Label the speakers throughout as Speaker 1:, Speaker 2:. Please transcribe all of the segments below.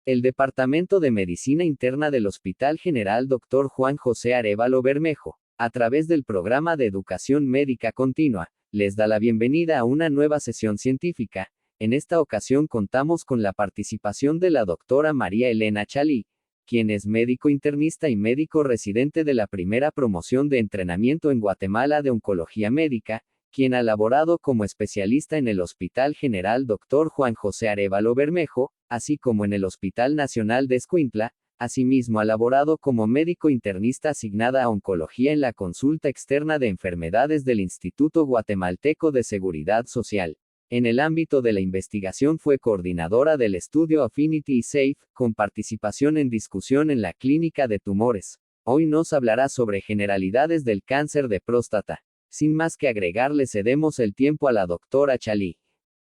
Speaker 1: El Departamento de Medicina Interna del Hospital General Dr. Juan José Arévalo Bermejo, a través del programa de Educación Médica Continua, les da la bienvenida a una nueva sesión científica. En esta ocasión contamos con la participación de la doctora María Elena Chalí, quien es médico internista y médico residente de la primera promoción de entrenamiento en Guatemala de Oncología Médica, quien ha laborado como especialista en el Hospital General Dr. Juan José Arévalo Bermejo, así como en el Hospital Nacional de Escuintla. Asimismo ha laborado como médico internista asignada a oncología en la consulta externa de enfermedades del Instituto Guatemalteco de Seguridad Social. En el ámbito de la investigación fue coordinadora del estudio Affinity y SAFE, con participación en discusión en la clínica de tumores. Hoy nos hablará sobre generalidades del cáncer de próstata. Sin más que agregar, le cedemos el tiempo a la doctora Chalí.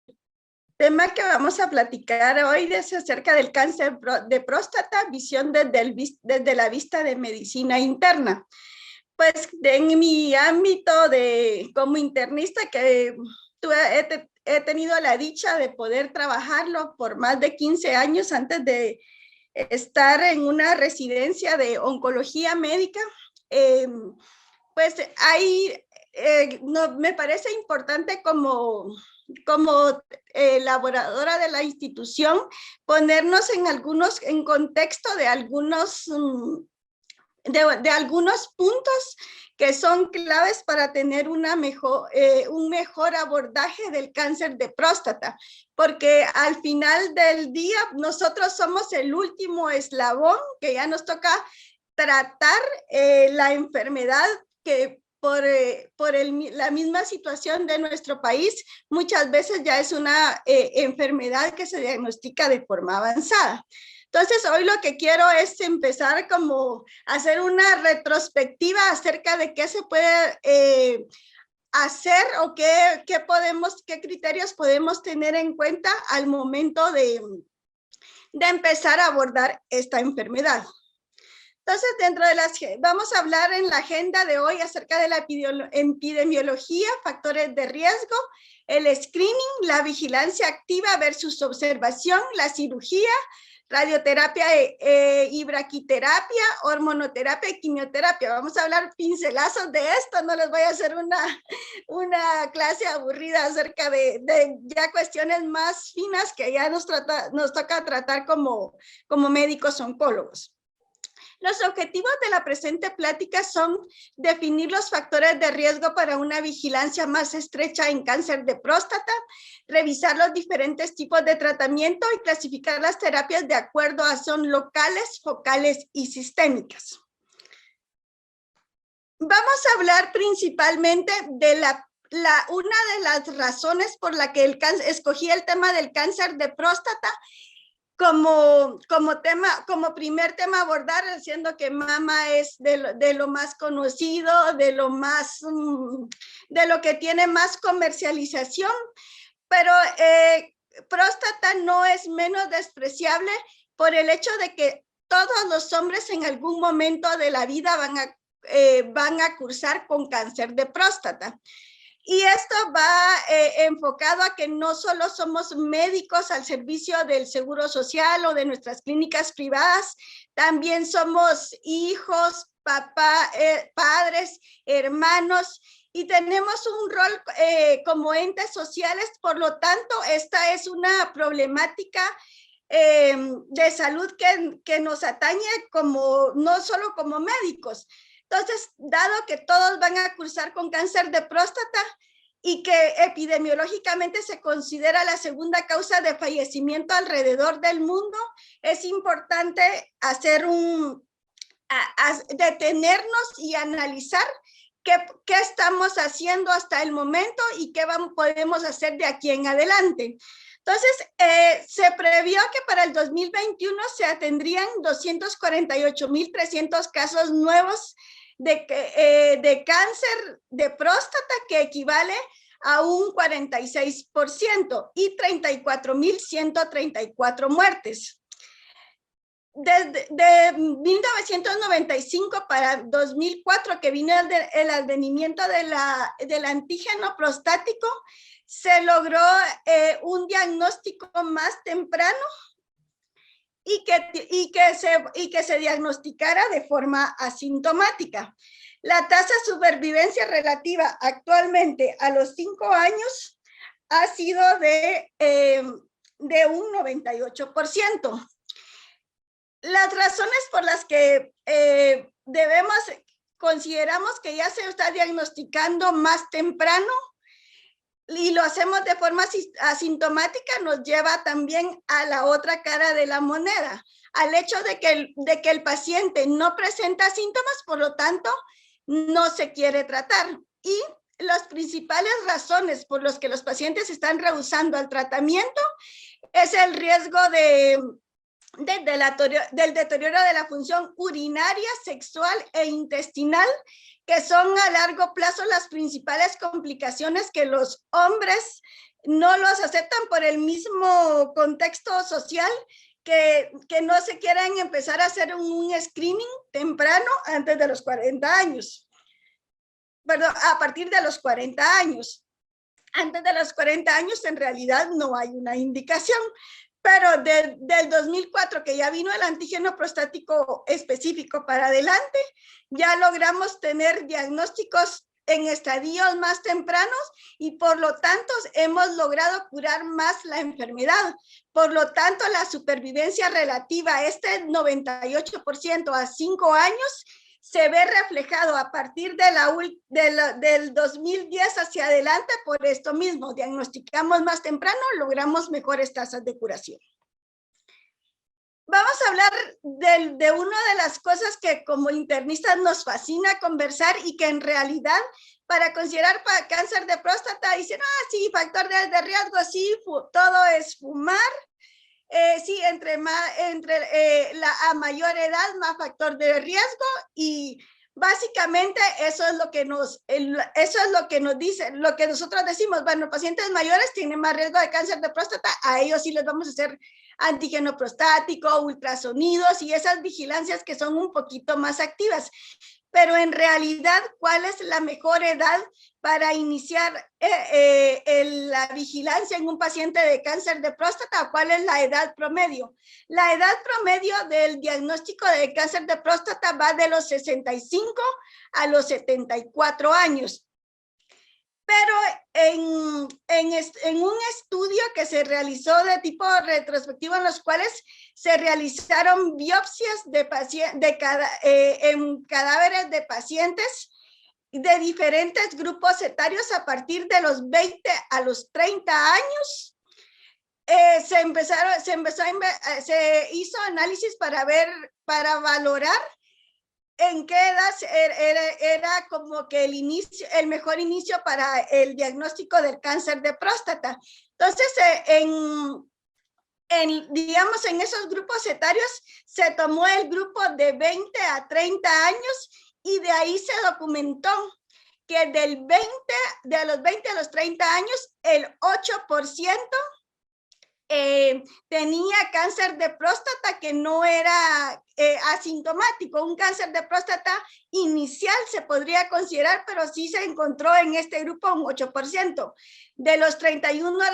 Speaker 2: El tema que vamos a platicar hoy es acerca del cáncer de próstata, visión desde la vista de medicina interna. Pues en mi ámbito como internista, que he tenido la dicha de poder trabajarlo por más de 15 años antes de estar en una residencia de oncología médica, pues ahí me parece importante como elaboradora de la institución ponernos en contexto de algunos puntos que son claves para tener un mejor abordaje del cáncer de próstata, porque al final del día nosotros somos el último eslabón que ya nos toca tratar la enfermedad que la misma situación de nuestro país muchas veces ya es una enfermedad que se diagnostica de forma avanzada. Entonces, hoy lo que quiero es empezar como a hacer una retrospectiva acerca de qué se puede hacer o qué criterios podemos tener en cuenta al momento de empezar a abordar esta enfermedad. Entonces, vamos a hablar en la agenda de hoy acerca de la epidemiología, factores de riesgo, el screening, la vigilancia activa versus observación, la cirugía, radioterapia y braquiterapia, hormonoterapia y quimioterapia. Vamos a hablar pincelazos de esto, no les voy a hacer una clase aburrida acerca de ya cuestiones más finas que ya nos toca tratar como médicos oncólogos. Los objetivos de la presente plática son definir los factores de riesgo para una vigilancia más estrecha en cáncer de próstata, revisar los diferentes tipos de tratamiento y clasificar las terapias de acuerdo a son locales, focales y sistémicas. Vamos a hablar principalmente de una de las razones por la que escogí el tema del cáncer de próstata como primer tema a abordar, siendo que mama es de lo más conocido, de lo que tiene más comercialización, pero próstata no es menos despreciable por el hecho de que todos los hombres en algún momento de la vida van a cursar con cáncer de próstata. Y esto va enfocado a que no solo somos médicos al servicio del Seguro Social o de nuestras clínicas privadas, también somos hijos, padres, hermanos, y tenemos un rol como entes sociales. Por lo tanto, esta es una problemática de salud que nos atañe no solo como médicos. Entonces, dado que todos van a cursar con cáncer de próstata y que epidemiológicamente se considera la segunda causa de fallecimiento alrededor del mundo, es importante detenernos y analizar qué estamos haciendo hasta el momento y qué podemos hacer de aquí en adelante. Entonces, se previó que para el 2021 se atendrían 248,300 casos nuevos de cáncer de próstata, que equivale a un 46% y 34,134 muertes. Desde 1995 para 2004, que vino el advenimiento del antígeno prostático, se logró un diagnóstico más temprano y que se diagnosticara de forma asintomática. La tasa de supervivencia relativa actualmente a los 5 años ha sido de un 98%. Las razones por las que consideramos que ya se está diagnosticando más temprano y lo hacemos de forma asintomática nos lleva también a la otra cara de la moneda, al hecho de que el paciente no presenta síntomas, por lo tanto, no se quiere tratar. Y las principales razones por las que los pacientes están rehusando el tratamiento es el riesgo del deterioro de la función urinaria, sexual e intestinal, que son a largo plazo las principales complicaciones que los hombres no los aceptan por el mismo contexto social, que no se quieran empezar a hacer un screening temprano antes de los 40 años. Perdón, a partir de los 40 años. Antes de los 40 años en realidad no hay una indicación, pero del 2004 que ya vino el antígeno prostático específico para adelante, ya logramos tener diagnósticos en estadios más tempranos y por lo tanto hemos logrado curar más la enfermedad. Por lo tanto, la supervivencia relativa, este 98% a 5 años, se ve reflejado a partir del 2010 hacia adelante por esto mismo. Diagnosticamos más temprano, logramos mejores tasas de curación. Vamos a hablar de una de las cosas que como internistas nos fascina conversar y que en realidad para considerar para cáncer de próstata dicen, sí, factor de riesgo, sí, todo es fumar. Sí, a mayor edad, más factor de riesgo y básicamente eso es lo que nos dice, lo que nosotros decimos, bueno, pacientes mayores tienen más riesgo de cáncer de próstata, a ellos sí les vamos a hacer antígeno prostático, ultrasonidos y esas vigilancias que son un poquito más activas. Pero en realidad, ¿cuál es la mejor edad para iniciar la vigilancia en un paciente de cáncer de próstata? ¿Cuál es la edad promedio? La edad promedio del diagnóstico de cáncer de próstata va de los 65 a los 74 años. Pero en un estudio que se realizó de tipo retrospectivo en los cuales se realizaron biopsias en cadáveres de pacientes de diferentes grupos etarios a partir de los 20 a los 30 años, se hizo análisis para valorar en qué edad era como que el mejor inicio para el diagnóstico del cáncer de próstata. Entonces, digamos, en esos grupos etarios se tomó el grupo de 20 a 30 años y de ahí se documentó que de los 20 a los 30 años, el 8% tenía cáncer de próstata que no era asintomático. Un cáncer de próstata inicial se podría considerar, pero sí se encontró en este grupo un 8%. De los 31 a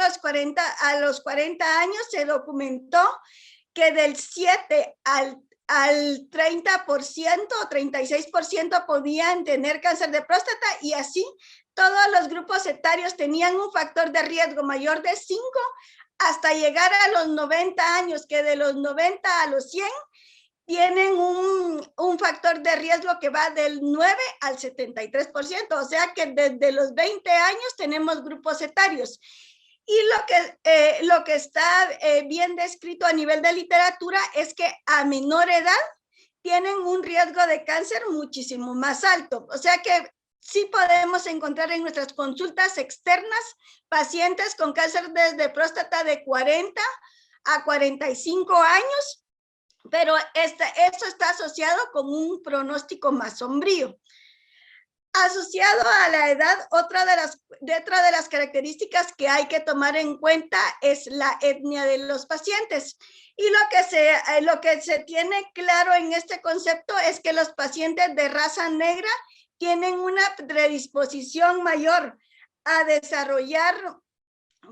Speaker 2: los 40 años se documentó que del 7 al 30% o 36% podían tener cáncer de próstata y así todos los grupos etarios tenían un factor de riesgo mayor de 5 hasta llegar a los 90 años, que de los 90 a los 100 tienen un factor de riesgo que va del 9 al 73%, o sea que desde los 20 años tenemos grupos etarios. Y lo que está bien descrito a nivel de literatura es que a menor edad tienen un riesgo de cáncer muchísimo más alto, o sea que sí podemos encontrar en nuestras consultas externas pacientes con cáncer de próstata de 40 a 45 años, pero esto está asociado con un pronóstico más sombrío. Asociado a la edad, otra de las características que hay que tomar en cuenta es la etnia de los pacientes. Y lo que se tiene claro en este concepto es que los pacientes de raza negra tienen una predisposición mayor a desarrollar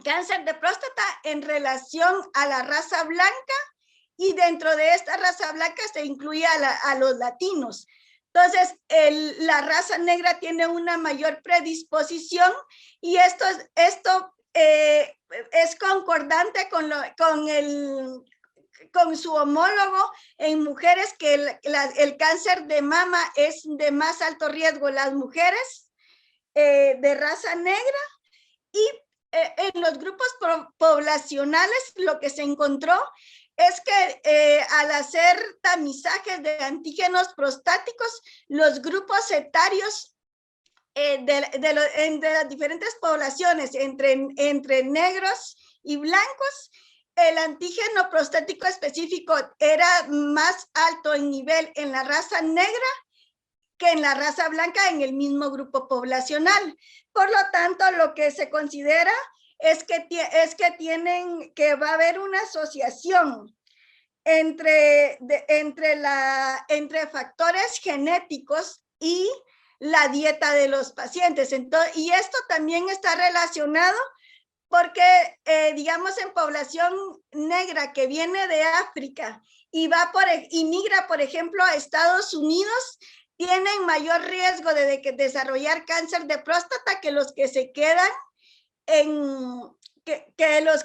Speaker 2: cáncer de próstata en relación a la raza blanca y dentro de esta raza blanca se incluye a los latinos. Entonces, la raza negra tiene una mayor predisposición y esto es concordante con su homólogo en mujeres que el cáncer de mama es de más alto riesgo las mujeres de raza negra y en los grupos poblacionales lo que se encontró es que al hacer tamizajes de antígenos prostáticos, los grupos etarios de las diferentes poblaciones, entre negros y blancos, el antígeno prostático específico era más alto en nivel en la raza negra que en la raza blanca en el mismo grupo poblacional. Por lo tanto, lo que se considera es que va a haber una asociación entre factores genéticos y la dieta de los pacientes. Entonces, y esto también está relacionado porque, digamos, en población negra que viene de África y migra, por ejemplo, a Estados Unidos, tienen mayor riesgo de desarrollar cáncer de próstata que los que se quedan los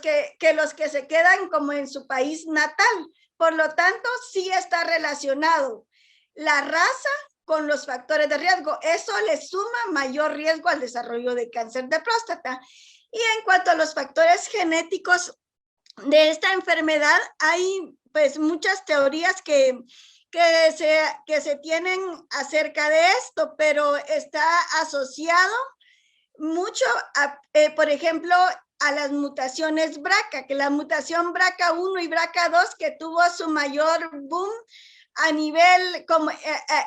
Speaker 2: que se quedan como en su país natal. Por lo tanto, sí está relacionado la raza con los factores de riesgo. Eso le suma mayor riesgo al desarrollo de cáncer de próstata. Y en cuanto a los factores genéticos de esta enfermedad, hay pues muchas teorías que se tienen acerca de esto, pero está asociado mucho, por ejemplo, a las mutaciones BRCA, que la mutación BRCA1 y BRCA2 que tuvo su mayor boom a nivel como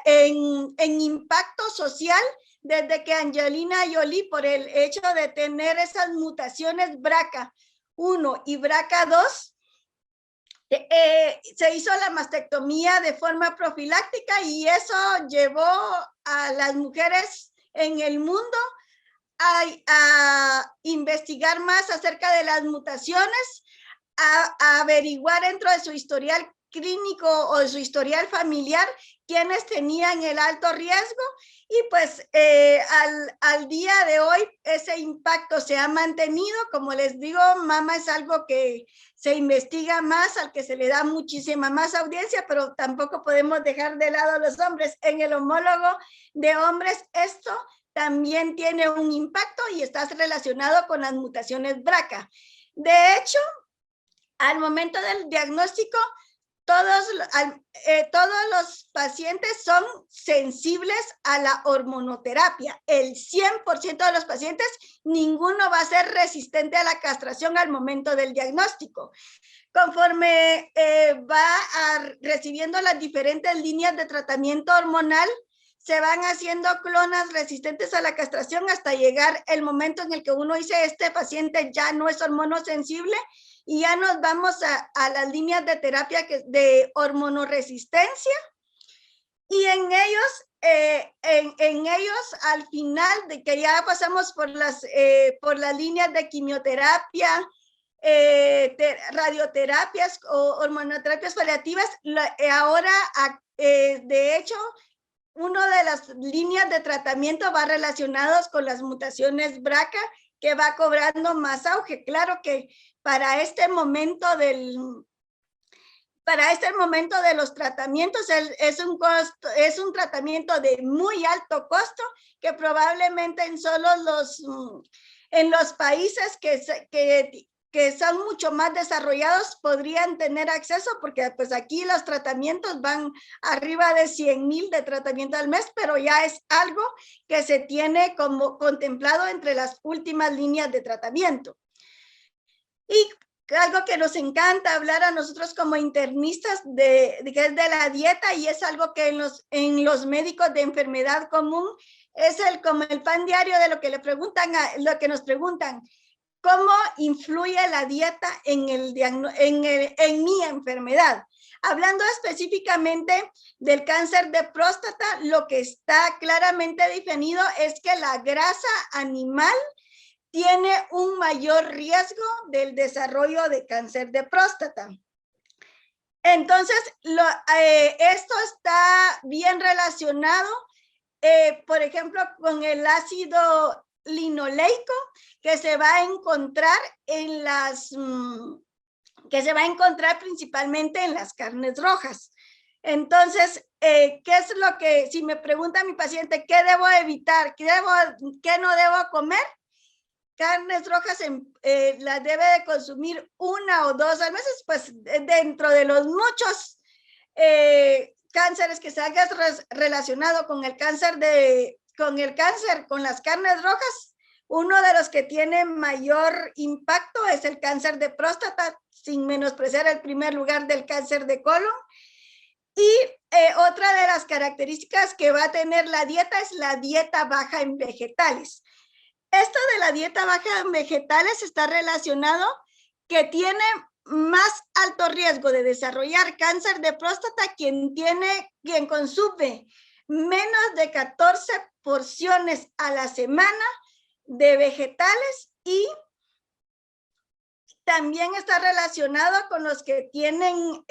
Speaker 2: en impacto social desde que Angelina Jolie, por el hecho de tener esas mutaciones BRCA1 y BRCA2, se hizo la mastectomía de forma profiláctica y eso llevó a las mujeres en el mundo a investigar más acerca de las mutaciones, a averiguar dentro de su historial clínico o de su historial familiar quienes tenían el alto riesgo y pues al día de hoy ese impacto se ha mantenido. Como les digo, mama es algo que se investiga más, al que se le da muchísima más audiencia, pero tampoco podemos dejar de lado a los hombres. En el homólogo de hombres esto también tiene un impacto y está relacionado con las mutaciones BRCA. De hecho, al momento del diagnóstico, todos los pacientes son sensibles a la hormonoterapia. El 100% de los pacientes, ninguno va a ser resistente a la castración al momento del diagnóstico. Conforme recibiendo las diferentes líneas de tratamiento hormonal, se van haciendo clonas resistentes a la castración hasta llegar el momento en el que uno dice, este paciente ya no es hormonosensible, y ya nos vamos a las líneas de terapia de hormonoresistencia, y en ellos al final de que ya pasamos por las líneas de quimioterapia, radioterapias o hormonoterapias paliativas, ahora de hecho una de las líneas de tratamiento va relacionados con las mutaciones BRCA, que va cobrando más auge. Claro que para este momento de los tratamientos es un tratamiento de muy alto costo que probablemente en los países que son mucho más desarrollados podrían tener acceso, porque pues aquí los tratamientos van arriba de 100,000 de tratamiento al mes, pero ya es algo que se tiene como contemplado entre las últimas líneas de tratamiento. Y algo que nos encanta hablar a nosotros como internistas que es de la dieta, y es algo que en los médicos de enfermedad común es como el pan diario de lo que nos preguntan. ¿Cómo influye la dieta en mi enfermedad? Hablando específicamente del cáncer de próstata, lo que está claramente definido es que la grasa animal tiene un mayor riesgo del desarrollo de cáncer de próstata. Entonces, esto está bien relacionado, por ejemplo, con el ácido linoleico que se va a encontrar en que se va a encontrar principalmente en las carnes rojas. Entonces, ¿qué es lo que, si me pregunta mi paciente, qué debo evitar, qué no debo comer? Carnes rojas las debe de consumir 1 o 2 al mes, pues dentro de los muchos cánceres que se hayan relacionado con el cáncer con las carnes rojas, uno de los que tiene mayor impacto es el cáncer de próstata, sin menospreciar el primer lugar del cáncer de colon. Y otra de las características que va a tener la dieta es la dieta baja en vegetales. Esto de la dieta baja en vegetales está relacionado que tiene más alto riesgo de desarrollar cáncer de próstata quien consume menos de 14 porciones a la semana de vegetales, y también está relacionado con los que tienen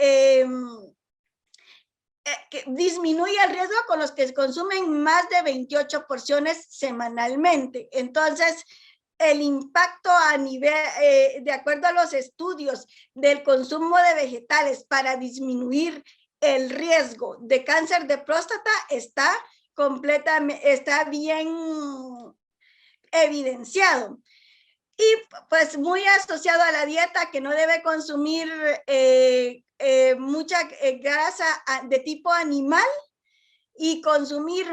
Speaker 2: que disminuye el riesgo con los que consumen más de 28 porciones semanalmente. Entonces, el impacto a nivel, de acuerdo a los estudios del consumo de vegetales para disminuir el riesgo de cáncer de próstata está bien evidenciado. Y pues muy asociado a la dieta, que no debe consumir mucha grasa de tipo animal y consumir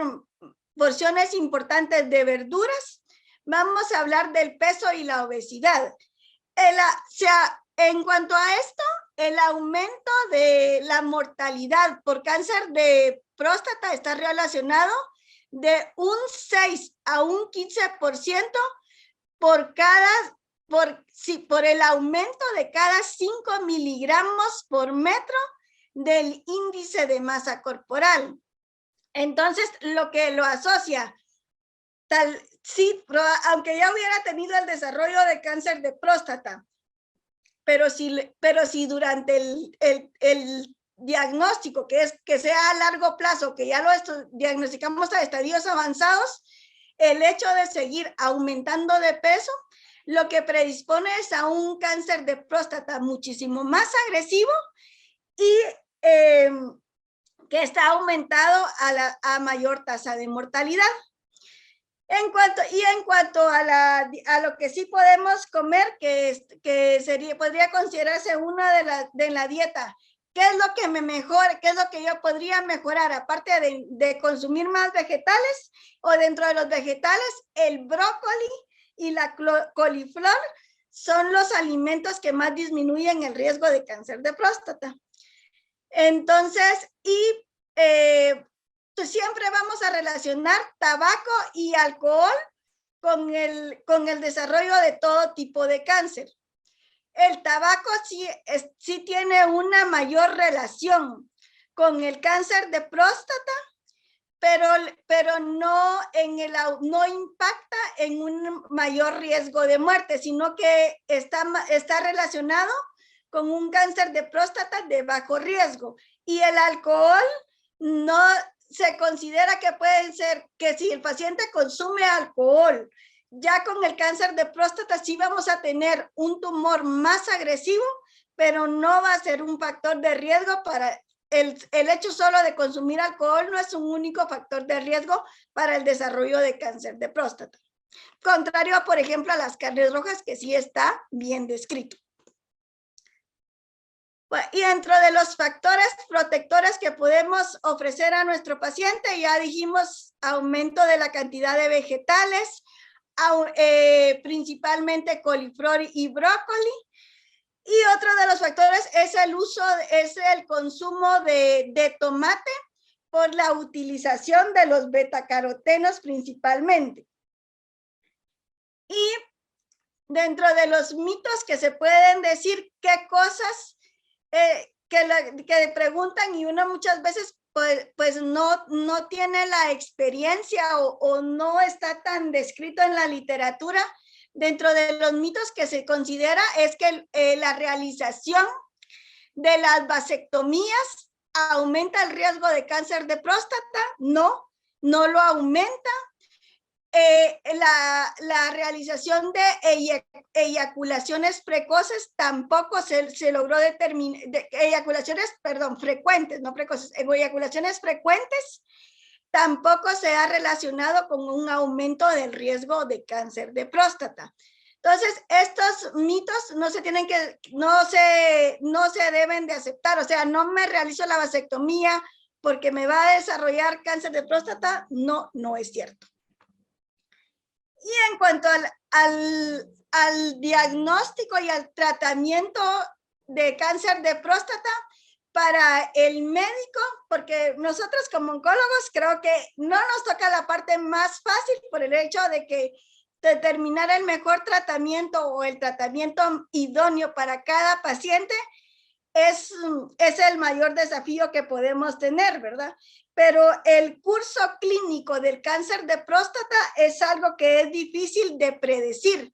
Speaker 2: porciones importantes de verduras. Vamos a hablar del peso y la obesidad. En cuanto a esto, el aumento de la mortalidad por cáncer de próstata está relacionado de un 6 a un 15% por el aumento de cada 5 miligramos por metro del índice de masa corporal. Entonces, lo que lo asocia, aunque ya hubiera tenido el desarrollo de cáncer de próstata, pero si durante el diagnóstico, que sea a largo plazo, que ya lo diagnosticamos a estadios avanzados, el hecho de seguir aumentando de peso, lo que predispone es a un cáncer de próstata muchísimo más agresivo y que está aumentado a mayor tasa de mortalidad. En cuanto a lo que sí podemos comer, que podría considerarse una de la dieta, ¿qué es lo que me mejora? ¿Qué es lo que yo podría mejorar? Aparte de consumir más vegetales, o dentro de los vegetales, el brócoli y la coliflor son los alimentos que más disminuyen el riesgo de cáncer de próstata. Entonces, pues siempre vamos a relacionar tabaco y alcohol con el desarrollo de todo tipo de cáncer. El tabaco sí tiene una mayor relación con el cáncer de próstata, pero no impacta en un mayor riesgo de muerte, sino que está relacionado con un cáncer de próstata de bajo riesgo. Y el alcohol no se considera que pueden ser, que si el paciente consume alcohol, ya con el cáncer de próstata sí vamos a tener un tumor más agresivo, pero no va a ser un factor de riesgo para el hecho solo de consumir alcohol. No es un único factor de riesgo para el desarrollo de cáncer de próstata. Contrario, por ejemplo, a las carnes rojas, que sí está bien descrito. Y dentro de los factores protectores que podemos ofrecer a nuestro paciente, ya dijimos aumento de la cantidad de vegetales, principalmente coliflor y brócoli. Y otro de los factores es el consumo de tomate por la utilización de los betacarotenos principalmente. Y dentro de los mitos que se pueden decir, qué cosas que preguntan, y uno muchas veces pues no tiene la experiencia o no está tan descrito en la literatura. Dentro de los mitos que se considera es que la realización de las vasectomías aumenta el riesgo de cáncer de próstata. No, no lo aumenta. La realización de eyaculaciones precoces tampoco se logró determinar, eyaculaciones, perdón, frecuentes, no precoces, eyaculaciones frecuentes tampoco se ha relacionado con un aumento del riesgo de cáncer de próstata. Entonces, estos mitos no se deben de aceptar. O sea, no me realizo la vasectomía porque me va a desarrollar cáncer de próstata. No, no es cierto. Y en cuanto al diagnóstico y al tratamiento de cáncer de próstata, para el médico, porque nosotros como oncólogos creo que no nos toca la parte más fácil por el hecho de que determinar el mejor tratamiento o el tratamiento idóneo para cada paciente es el mayor desafío que podemos tener, ¿verdad? Pero el curso clínico del cáncer de próstata es algo que es difícil de predecir.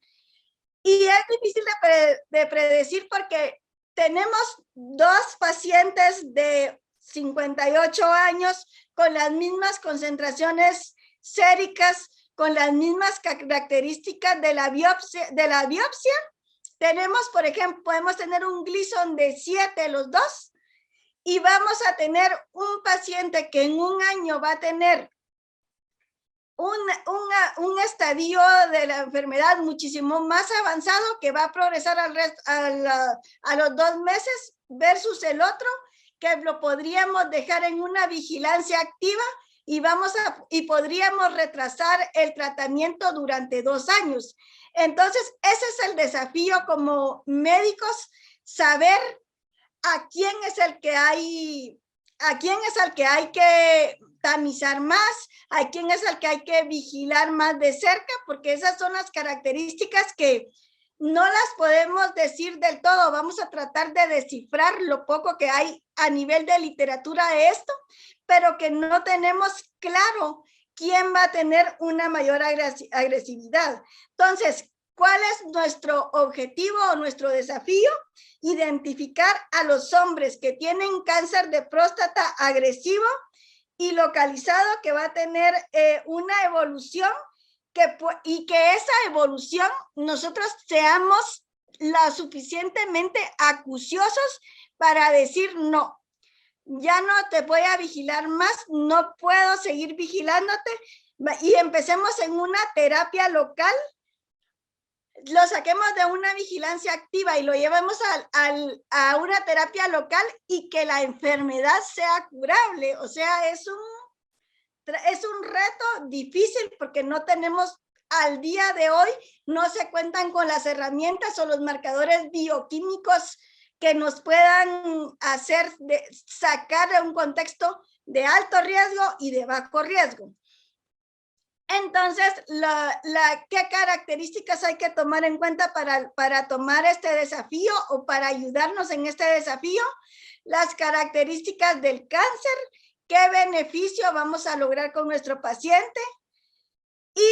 Speaker 2: Y es difícil de predecir porque tenemos dos pacientes de 58 años con las mismas concentraciones séricas, con las mismas características de la biopsia. Tenemos, por ejemplo, podemos tener un Gleason de 7 los dos y vamos a tener un paciente que en un año va a tener un estadio de la enfermedad muchísimo más avanzado que va a progresar a los 2 meses versus el otro que lo podríamos dejar en una vigilancia activa y podríamos retrasar el tratamiento durante 2 años. Entonces, ese es el desafío como médicos, saber a quién es el que hay que tamizar más, a quién es el que hay que vigilar más de cerca, porque esas son las características que no las podemos decir del todo. Vamos a tratar de descifrar lo poco que hay a nivel de literatura de esto, pero que no tenemos claro quién va a tener una mayor agresividad. Entonces, ¿cuál es nuestro objetivo o nuestro desafío? Identificar a los hombres que tienen cáncer de próstata agresivo y localizado que va a tener una evolución y que esa evolución nosotros seamos lo suficientemente acuciosos para decir no, ya no te voy a vigilar más, no puedo seguir vigilándote y empecemos en una terapia local, lo saquemos de una vigilancia activa y lo llevemos a una terapia local y que la enfermedad sea curable. O sea, es un reto difícil porque no tenemos, al día de hoy, no se cuentan con las herramientas o los marcadores bioquímicos que nos puedan hacer sacar de un contexto de alto riesgo y de bajo riesgo. Entonces, ¿qué características hay que tomar en cuenta para tomar este desafío o para ayudarnos en este desafío? Las características del cáncer, qué beneficio vamos a lograr con nuestro paciente y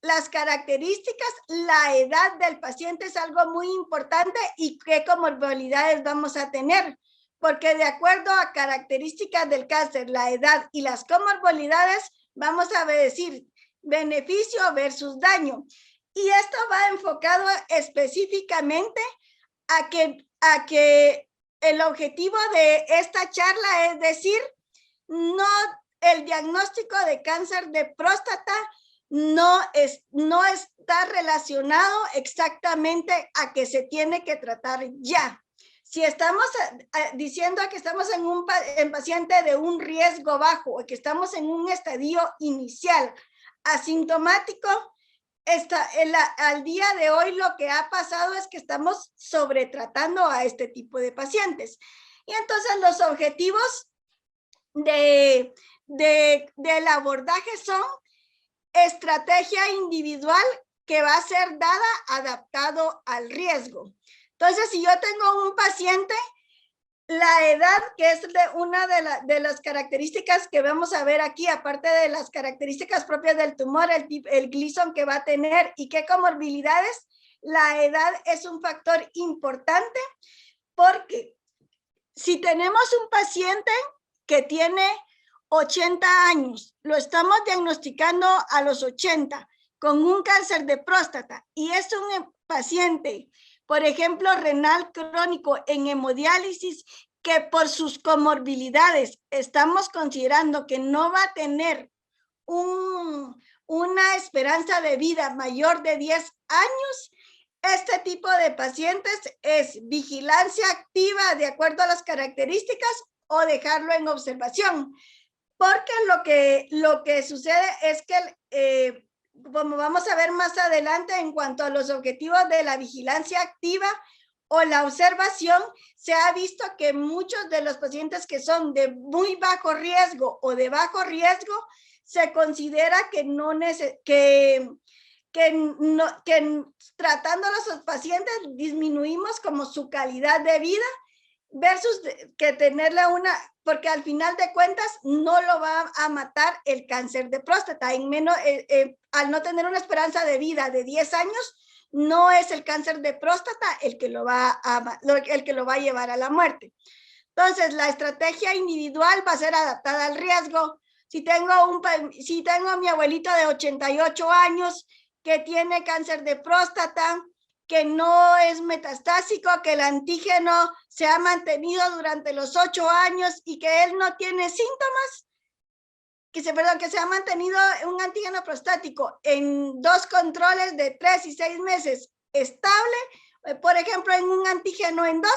Speaker 2: las características, la edad del paciente es algo muy importante y qué comorbilidades vamos a tener, porque de acuerdo a características del cáncer, la edad y las comorbilidades, vamos a decir beneficio versus daño. Y esto va enfocado específicamente a que el objetivo de esta charla es decir, no, el diagnóstico de cáncer de próstata no está relacionado exactamente a que se tiene que tratar ya. Si estamos diciendo que estamos en paciente de un riesgo bajo o que estamos en un estadio inicial asintomático, al día de hoy lo que ha pasado es que estamos sobretratando a este tipo de pacientes. Y entonces los objetivos del abordaje son estrategia individual que va a ser dada adaptado al riesgo. Entonces, si yo tengo un paciente, la edad, que es una de las características que vamos a ver aquí, aparte de las características propias del tumor, el Gleason que va a tener y qué comorbilidades, la edad es un factor importante. porque si tenemos un paciente que tiene 80 años, lo estamos diagnosticando a los 80 con un cáncer de próstata y es un paciente, por ejemplo, renal crónico en hemodiálisis, que por sus comorbilidades estamos considerando que no va a tener una esperanza de vida mayor de 10 años, este tipo de pacientes es vigilancia activa de acuerdo a las características o dejarlo en observación. Porque lo que sucede es que, como vamos a ver más adelante en cuanto a los objetivos de la vigilancia activa o la observación, se ha visto que muchos de los pacientes que son de muy bajo riesgo o de bajo riesgo, se considera que tratando a los pacientes disminuimos como su calidad de vida versus que tenerle porque al final de cuentas no lo va a matar el cáncer de próstata. Al no tener una esperanza de vida de 10 años, no es el cáncer de próstata el que lo va a llevar a la muerte. Entonces, la estrategia individual va a ser adaptada al riesgo. Si tengo a mi abuelito de 88 años que tiene cáncer de próstata, que no es metastásico, que el antígeno se ha mantenido durante los 8 años y que él no tiene síntomas, que se ha mantenido un antígeno prostático en 2 controles de 3 y 6 meses estable, por ejemplo, en un antígeno en 2,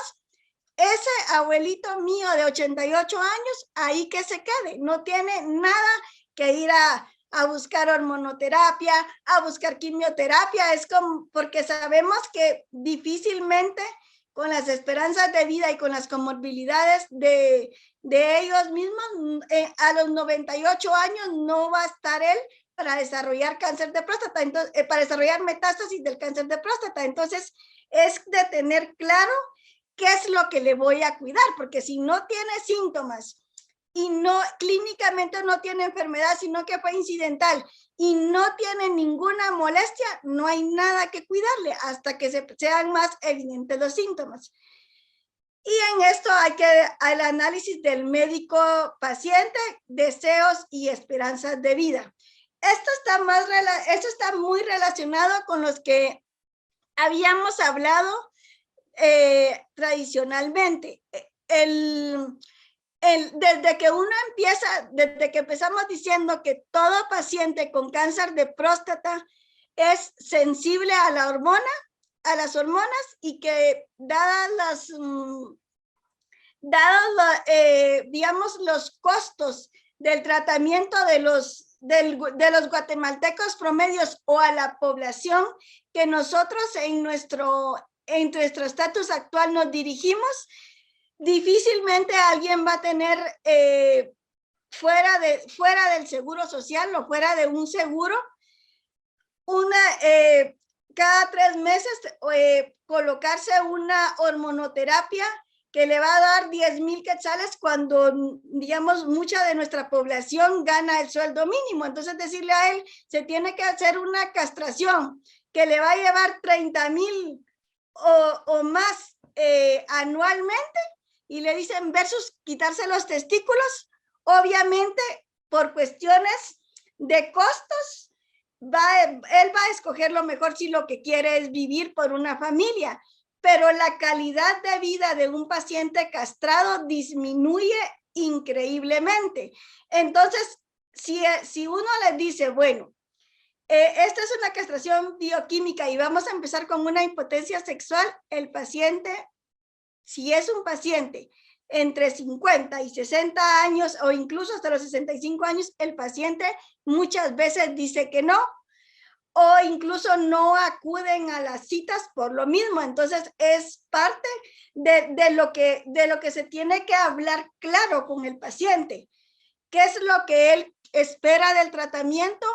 Speaker 2: ese abuelito mío de 88 años, ahí que se quede, no tiene nada que ir a buscar hormonoterapia, a buscar quimioterapia, es como, porque sabemos que difícilmente con las esperanzas de vida y con las comorbilidades de ellos mismos, a los 98 años no va a estar él para desarrollar cáncer de próstata, entonces, para desarrollar metástasis del cáncer de próstata. Entonces, es de tener claro qué es lo que le voy a cuidar, porque si no tiene síntomas y no clínicamente no tiene enfermedad, sino que fue incidental y no tiene ninguna molestia, no hay nada que cuidarle hasta que sean más evidentes los síntomas. Y en esto hay el análisis del médico paciente, deseos y esperanzas de vida. Esto está muy relacionado con los que habíamos hablado tradicionalmente. Desde que empezamos diciendo que todo paciente con cáncer de próstata es sensible a las hormonas y que digamos, los costos del tratamiento de los guatemaltecos promedios o a la población que nosotros en nuestro estatus actual nos dirigimos, difícilmente alguien va a tener fuera del seguro social o fuera de un seguro, cada 3 meses colocarse una hormonoterapia que le va a dar 10,000 quetzales cuando, digamos, mucha de nuestra población gana el sueldo mínimo. Entonces, decirle a él, se tiene que hacer una castración que le va a llevar 30,000 o más anualmente, y le dicen versus quitarse los testículos, obviamente por cuestiones de costos, él va a escoger lo mejor si lo que quiere es vivir por una familia, pero la calidad de vida de un paciente castrado disminuye increíblemente. Entonces, si uno les dice, bueno, esta es una castración bioquímica y vamos a empezar con una impotencia sexual, el paciente, si es un paciente entre 50 y 60 años o incluso hasta los 65 años, el paciente muchas veces dice que no, o incluso no acuden a las citas por lo mismo. Entonces es parte de lo que se tiene que hablar claro con el paciente. ¿Qué es lo que él espera del tratamiento?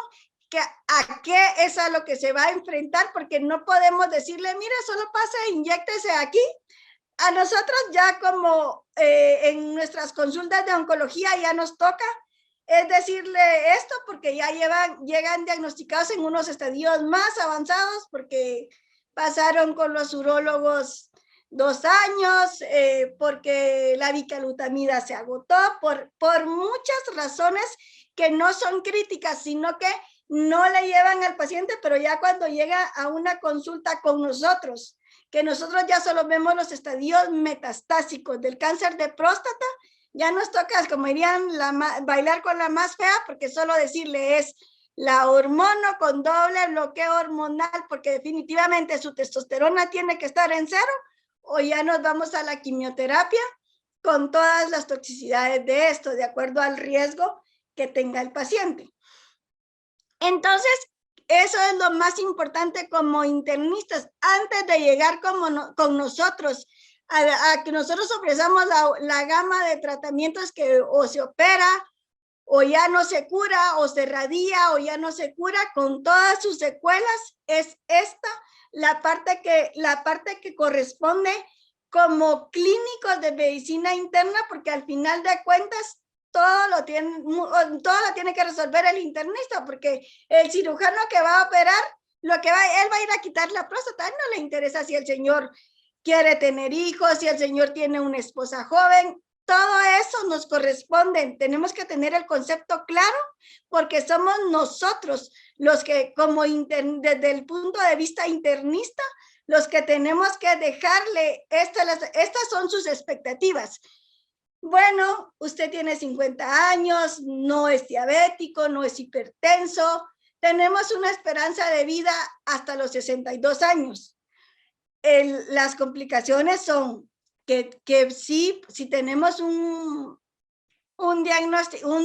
Speaker 2: ¿A qué es a lo que se va a enfrentar? Porque no podemos decirle, mire, solo pase, inyéctese aquí. A nosotros ya como en nuestras consultas de oncología ya nos toca es decirle esto, porque ya llegan diagnosticados en unos estadios más avanzados porque pasaron con los urólogos 2 años, porque la bicalutamida se agotó, por muchas razones que no son críticas, sino que no le llevan al paciente, pero ya cuando llega a una consulta con nosotros, que nosotros ya solo vemos los estadios metastásicos del cáncer de próstata, ya nos toca, como dirían, bailar con la más fea, porque solo decirle es la hormona con doble bloqueo hormonal, porque definitivamente su testosterona tiene que estar en 0, o ya nos vamos a la quimioterapia con todas las toxicidades de esto, de acuerdo al riesgo que tenga el paciente. Entonces, eso es lo más importante como internistas, antes de llegar con nosotros, a que nosotros ofrecemos la gama de tratamientos que o se opera, o ya no se cura, o se radia, o ya no se cura, con todas sus secuelas, es esta la parte que corresponde como clínicos de medicina interna, porque al final de cuentas todo lo tiene que resolver el internista, porque el cirujano que va a operar, él va a ir a quitar la próstata, no le interesa si el señor quiere tener hijos, si el señor tiene una esposa joven, todo eso nos corresponde. Tenemos que tener el concepto claro, porque somos nosotros los que, desde el punto de vista internista, los que tenemos que dejarle, estas son sus expectativas. Bueno, usted tiene 50 años, no es diabético, no es hipertenso, tenemos una esperanza de vida hasta los 62 años. Las complicaciones son que si tenemos un diagnóstico,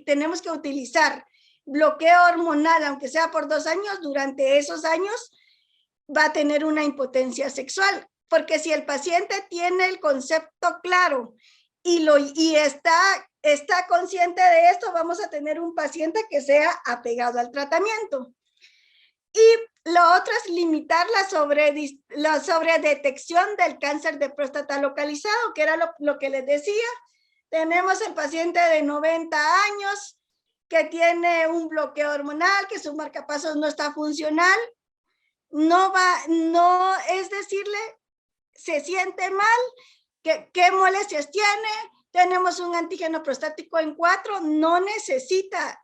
Speaker 2: tenemos que utilizar bloqueo hormonal, aunque sea por 2 años, durante esos años va a tener una impotencia sexual, porque si el paciente tiene el concepto claro y está consciente de esto, vamos a tener un paciente que sea apegado al tratamiento. Y lo otro es limitar la sobredetección del cáncer de próstata localizado, que era lo que les decía. Tenemos el paciente de 90 años que tiene un bloqueo hormonal, que su marcapasos no está funcional, no es decirle, se siente mal, ¿qué molestias tiene? Tenemos un antígeno prostático en 4, no necesita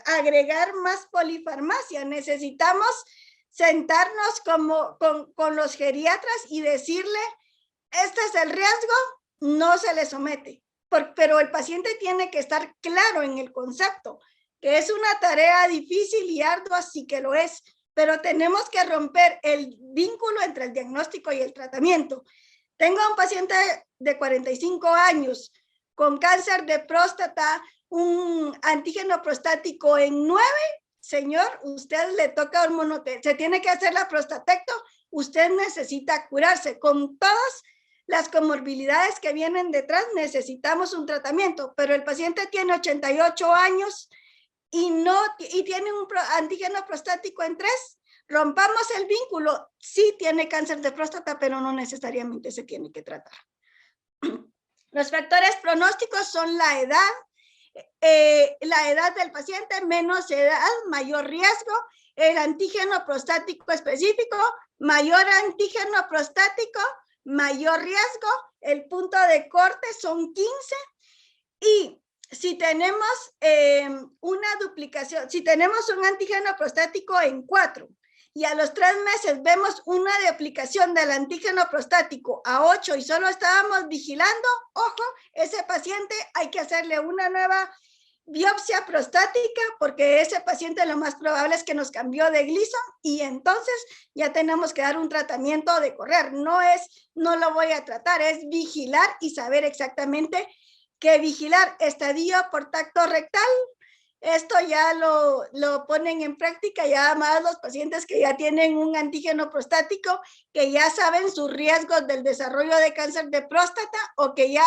Speaker 2: agregar más polifarmacia, necesitamos sentarnos con los geriatras y decirle, este es el riesgo, no se le somete, pero el paciente tiene que estar claro en el concepto, que es una tarea difícil y ardua, sí que lo es, pero tenemos que romper el vínculo entre el diagnóstico y el tratamiento. Tengo un paciente de 45 años con cáncer de próstata, un antígeno prostático en 9, señor, usted le toca se tiene que hacer la prostatecto, usted necesita curarse. Con todas las comorbilidades que vienen detrás, necesitamos un tratamiento, pero el paciente tiene 88 años y tiene un antígeno prostático en 3, rompamos el vínculo, sí tiene cáncer de próstata, pero no necesariamente se tiene que tratar. Los factores pronósticos son la edad del paciente, menos edad, mayor riesgo, el antígeno prostático específico, mayor antígeno prostático, mayor riesgo, el punto de corte son 15, y si tenemos una duplicación, si tenemos un antígeno prostático en 4 y a los 3 meses vemos una duplicación del antígeno prostático a 8 y solo estábamos vigilando, ojo, ese paciente hay que hacerle una nueva biopsia prostática, porque ese paciente lo más probable es que nos cambió de Gleason y entonces ya tenemos que dar un tratamiento de correr. No lo voy a tratar, es vigilar y saber exactamente qué vigilar. Estadio por tacto rectal, esto ya lo ponen en práctica ya más los pacientes que ya tienen un antígeno prostático, que ya saben sus riesgos del desarrollo de cáncer de próstata o que ya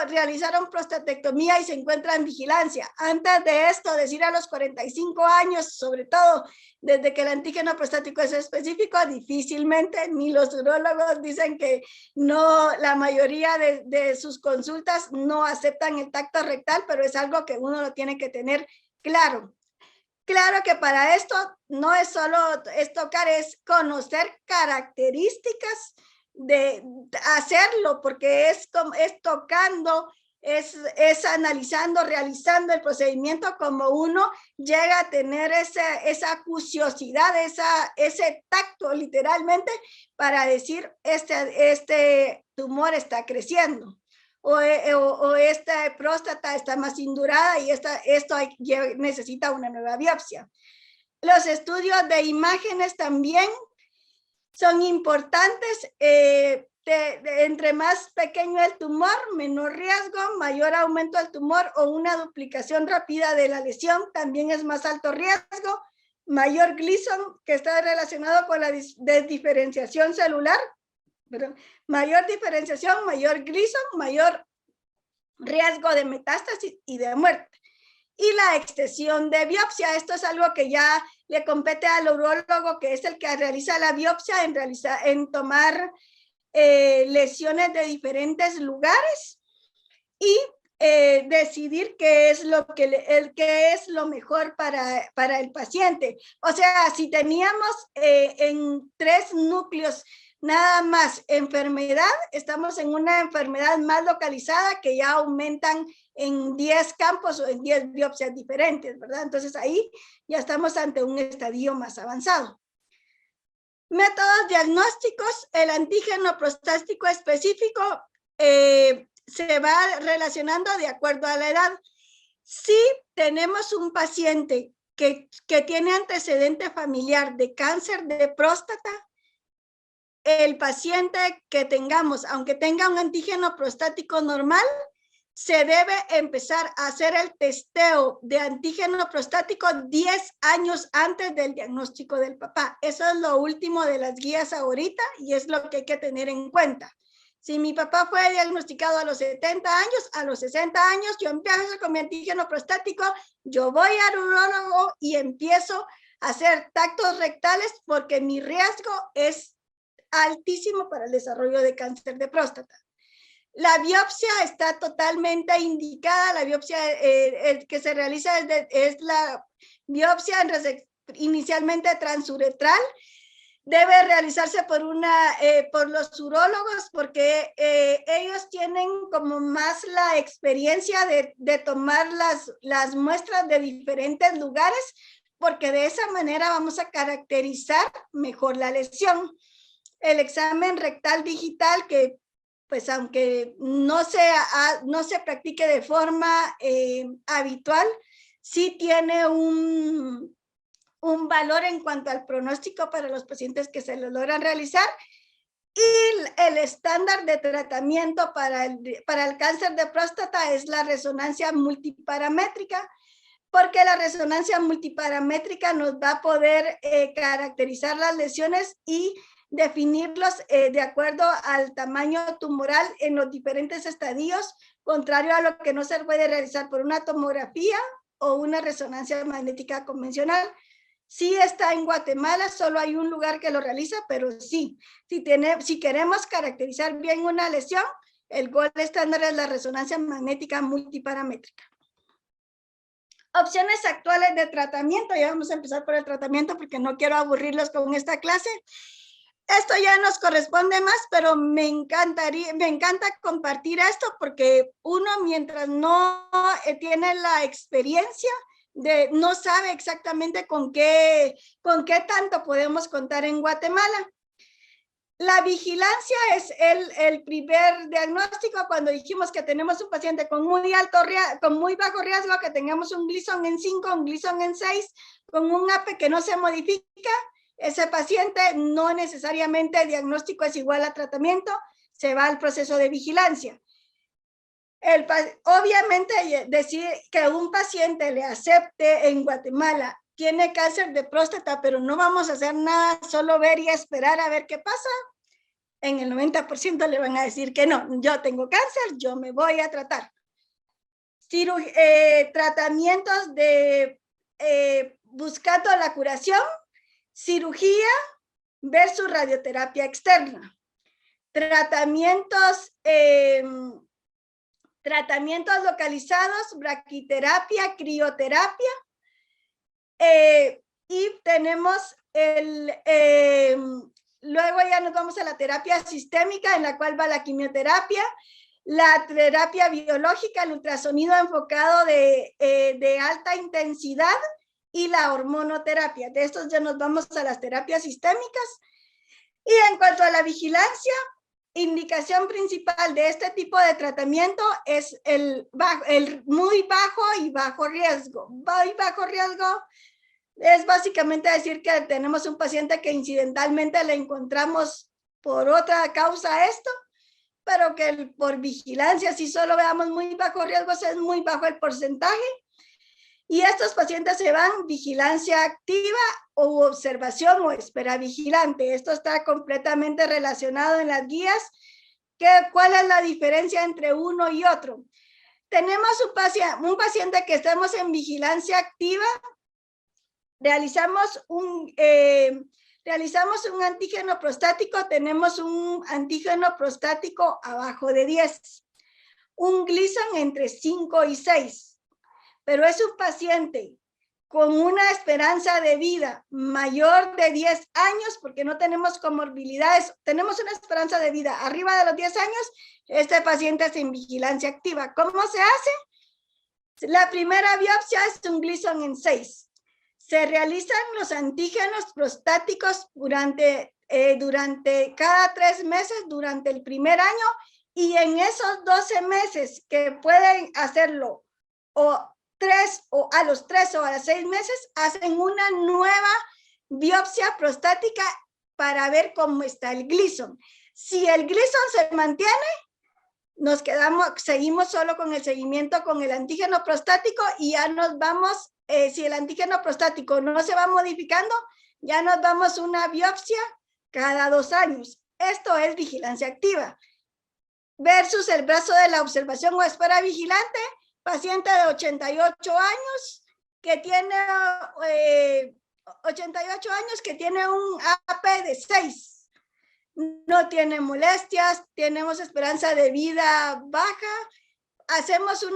Speaker 2: realizaron prostatectomía y se encuentran en vigilancia. Antes de esto, decir a los 45 años, sobre todo desde que el antígeno prostático es específico, difícilmente, ni los urólogos dicen que no, la mayoría de sus consultas no aceptan el tacto rectal, pero es algo que uno lo tiene que tener claro. Claro que para esto no es solo tocar, es conocer características de hacerlo, porque es tocando, es analizando, realizando el procedimiento como uno llega a tener esa curiosidad, ese tacto literalmente para decir, este tumor está creciendo. O esta próstata está más indurada y esto necesita una nueva biopsia. Los estudios de imágenes también son importantes. Entre más pequeño el tumor, menor riesgo, mayor aumento del tumor o una duplicación rápida de la lesión, también es más alto riesgo. Mayor Gleason, que está relacionado con la diferenciación celular, perdón, mayor diferenciación, mayor Gleason, mayor riesgo de metástasis y de muerte. Y la extensión de biopsia, esto es algo que ya le compete al urólogo, que es el que realiza la biopsia en tomar lesiones de diferentes lugares y decidir qué es lo mejor para el paciente. O sea, si teníamos en 3 núcleos nada más enfermedad, estamos en una enfermedad más localizada que ya aumentan en 10 campos o en 10 biopsias diferentes, ¿verdad? Entonces ahí ya estamos ante un estadio más avanzado. Métodos diagnósticos, el antígeno prostático específico se va relacionando de acuerdo a la edad. Si tenemos un paciente que tiene antecedente familiar de cáncer de próstata, el paciente que tengamos, aunque tenga un antígeno prostático normal, se debe empezar a hacer el testeo de antígeno prostático 10 años antes del diagnóstico del papá. Eso es lo último de las guías ahorita y es lo que hay que tener en cuenta. Si mi papá fue diagnosticado a los 70 años, a los 60 años, yo empiezo con mi antígeno prostático, yo voy al urólogo y empiezo a hacer tactos rectales porque mi riesgo es altísimo para el desarrollo de cáncer de próstata. La biopsia está totalmente indicada. La biopsia que se realiza es la biopsia inicialmente transuretral. Debe realizarse por los urólogos porque ellos tienen como más la experiencia de tomar las muestras de diferentes lugares, porque de esa manera vamos a caracterizar mejor la lesión. El examen rectal digital, que pues aunque no se practique de forma habitual, sí tiene un valor en cuanto al pronóstico para los pacientes que se lo logran realizar. Y el estándar de tratamiento para el cáncer de próstata es la resonancia multiparamétrica, porque la resonancia multiparamétrica nos va a poder caracterizar las lesiones y definirlos de acuerdo al tamaño tumoral en los diferentes estadios, contrario a lo que no se puede realizar por una tomografía o una resonancia magnética convencional. Sí está en Guatemala, solo hay un lugar que lo realiza, pero sí, si queremos caracterizar bien una lesión, el gold estándar es la resonancia magnética multiparamétrica. Opciones actuales de tratamiento. Ya vamos a empezar por el tratamiento porque no quiero aburrirlos con esta clase. Esto ya nos corresponde más, pero me encanta compartir esto porque uno, mientras no tiene la experiencia, no sabe exactamente con qué tanto podemos contar en Guatemala. La vigilancia es el primer diagnóstico cuando dijimos que tenemos un paciente con muy bajo riesgo, que tengamos un Gleason en 5, un Gleason en 6, con un APE que no se modifica. Ese paciente no necesariamente el diagnóstico es igual a tratamiento, se va al proceso de vigilancia. Obviamente decir que un paciente le acepte en Guatemala tiene cáncer de próstata, pero no vamos a hacer nada, solo ver y esperar a ver qué pasa. En el 90% le van a decir que no, yo tengo cáncer, yo me voy a tratar. Tratamientos de buscando la curación, cirugía versus radioterapia externa. Tratamientos localizados, braquiterapia, crioterapia, Y tenemos luego ya nos vamos a la terapia sistémica, en la cual va la quimioterapia, la terapia biológica, el ultrasonido enfocado de alta intensidad y la hormonoterapia. De estos ya nos vamos a las terapias sistémicas. Y en cuanto a la vigilancia, indicación principal de este tipo de tratamiento es el muy bajo y bajo riesgo. Muy bajo riesgo es básicamente decir que tenemos un paciente que incidentalmente le encontramos por otra causa esto, pero que por vigilancia, si solo veamos muy bajo riesgo, es muy bajo el porcentaje. Y estos pacientes se van vigilancia activa o observación o espera vigilante. Esto está completamente relacionado en las guías. ¿Cuál es la diferencia entre uno y otro? Tenemos un paciente que estamos en vigilancia activa. Realizamos un antígeno prostático. Tenemos un antígeno prostático abajo de 10. Un Gleason entre 5 y 6. Pero es un paciente con una esperanza de vida mayor de 10 años, porque no tenemos comorbilidades, tenemos una esperanza de vida arriba de los 10 años, este paciente es en vigilancia activa. ¿Cómo se hace? La primera biopsia es un Gleason en 6. Se realizan los antígenos prostáticos durante cada 3 meses, durante el primer año, y en esos 12 meses que pueden hacerlo o a los 3 o a los 6 meses, hacen una nueva biopsia prostática para ver cómo está el Gleason. Si el Gleason se mantiene, seguimos solo con el seguimiento con el antígeno prostático y ya nos vamos, si el antígeno prostático no se va modificando, ya nos vamos una biopsia cada 2 años. Esto es vigilancia activa. Versus el brazo de la observación o espera vigilante, paciente de 88 años que tiene 88 años que tiene un AP de 6. No tiene molestias, tenemos esperanza de vida baja, hacemos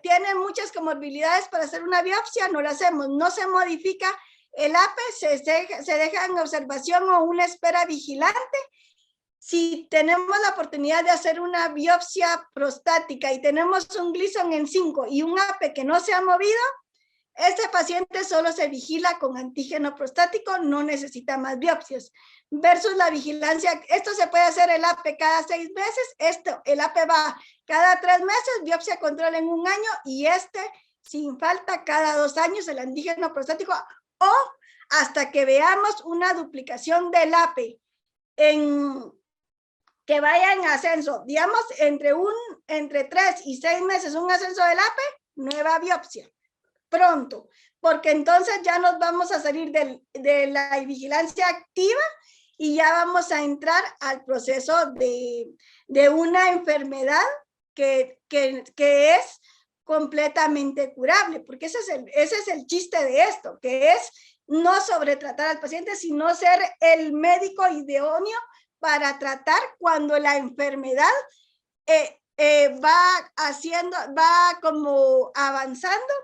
Speaker 2: tiene muchas comorbilidades para hacer una biopsia, no la hacemos, no se modifica el AP, se deja en observación o una espera vigilante. Si tenemos la oportunidad de hacer una biopsia prostática y tenemos un Gleason en 5 y un AP que no se ha movido, este paciente solo se vigila con antígeno prostático, no necesita más biopsias. Versus la vigilancia, esto se puede hacer el AP cada 6 meses, el AP va cada 3 meses, biopsia control en 1 año y sin falta cada 2 años el antígeno prostático o hasta que veamos una duplicación del AP que vaya en ascenso, digamos, entre 3 y 6 meses un ascenso del AP, nueva biopsia, pronto, porque entonces ya nos vamos a salir de la vigilancia activa y ya vamos a entrar al proceso de una enfermedad que es completamente curable, porque ese es el chiste de esto, que es no sobretratar al paciente, sino ser el médico idóneo para tratar cuando la enfermedad va como avanzando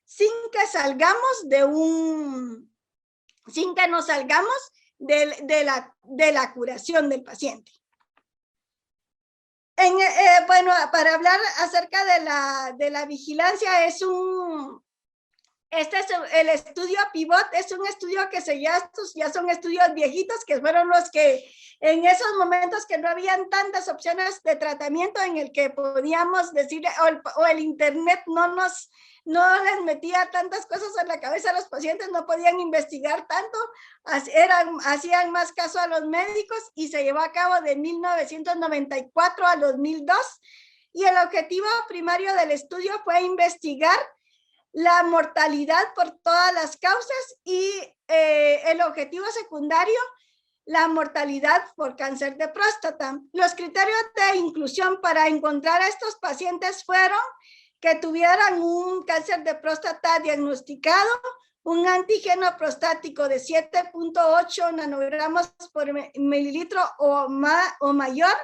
Speaker 2: sin que nos salgamos de la curación del paciente. Bueno, para hablar acerca de la vigilancia, este es el estudio Pivot, es un estudio que ya son estudios viejitos, que fueron los que en esos momentos que no habían tantas opciones de tratamiento en el que podíamos decir, o el internet no les metía tantas cosas en la cabeza a los pacientes, no podían investigar tanto, hacían más caso a los médicos y se llevó a cabo de 1994 a 2002 y el objetivo primario del estudio fue investigar la mortalidad por todas las causas y el objetivo secundario, la mortalidad por cáncer de próstata. Los criterios de inclusión para encontrar a estos pacientes fueron que tuvieran un cáncer de próstata diagnosticado, un antígeno prostático de 7.8 nanogramos por mililitro o mayor,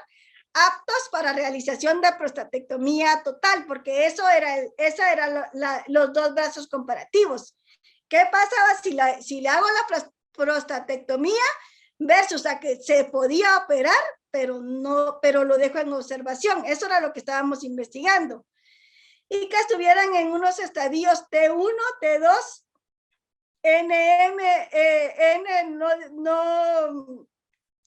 Speaker 2: aptos para realización de prostatectomía total, porque esos eran los 2 brazos comparativos. ¿Qué pasaba si le hago la prostatectomía versus a que se podía operar, pero lo dejo en observación? Eso era lo que estábamos investigando. Y que estuvieran en unos estadios T1, T2, N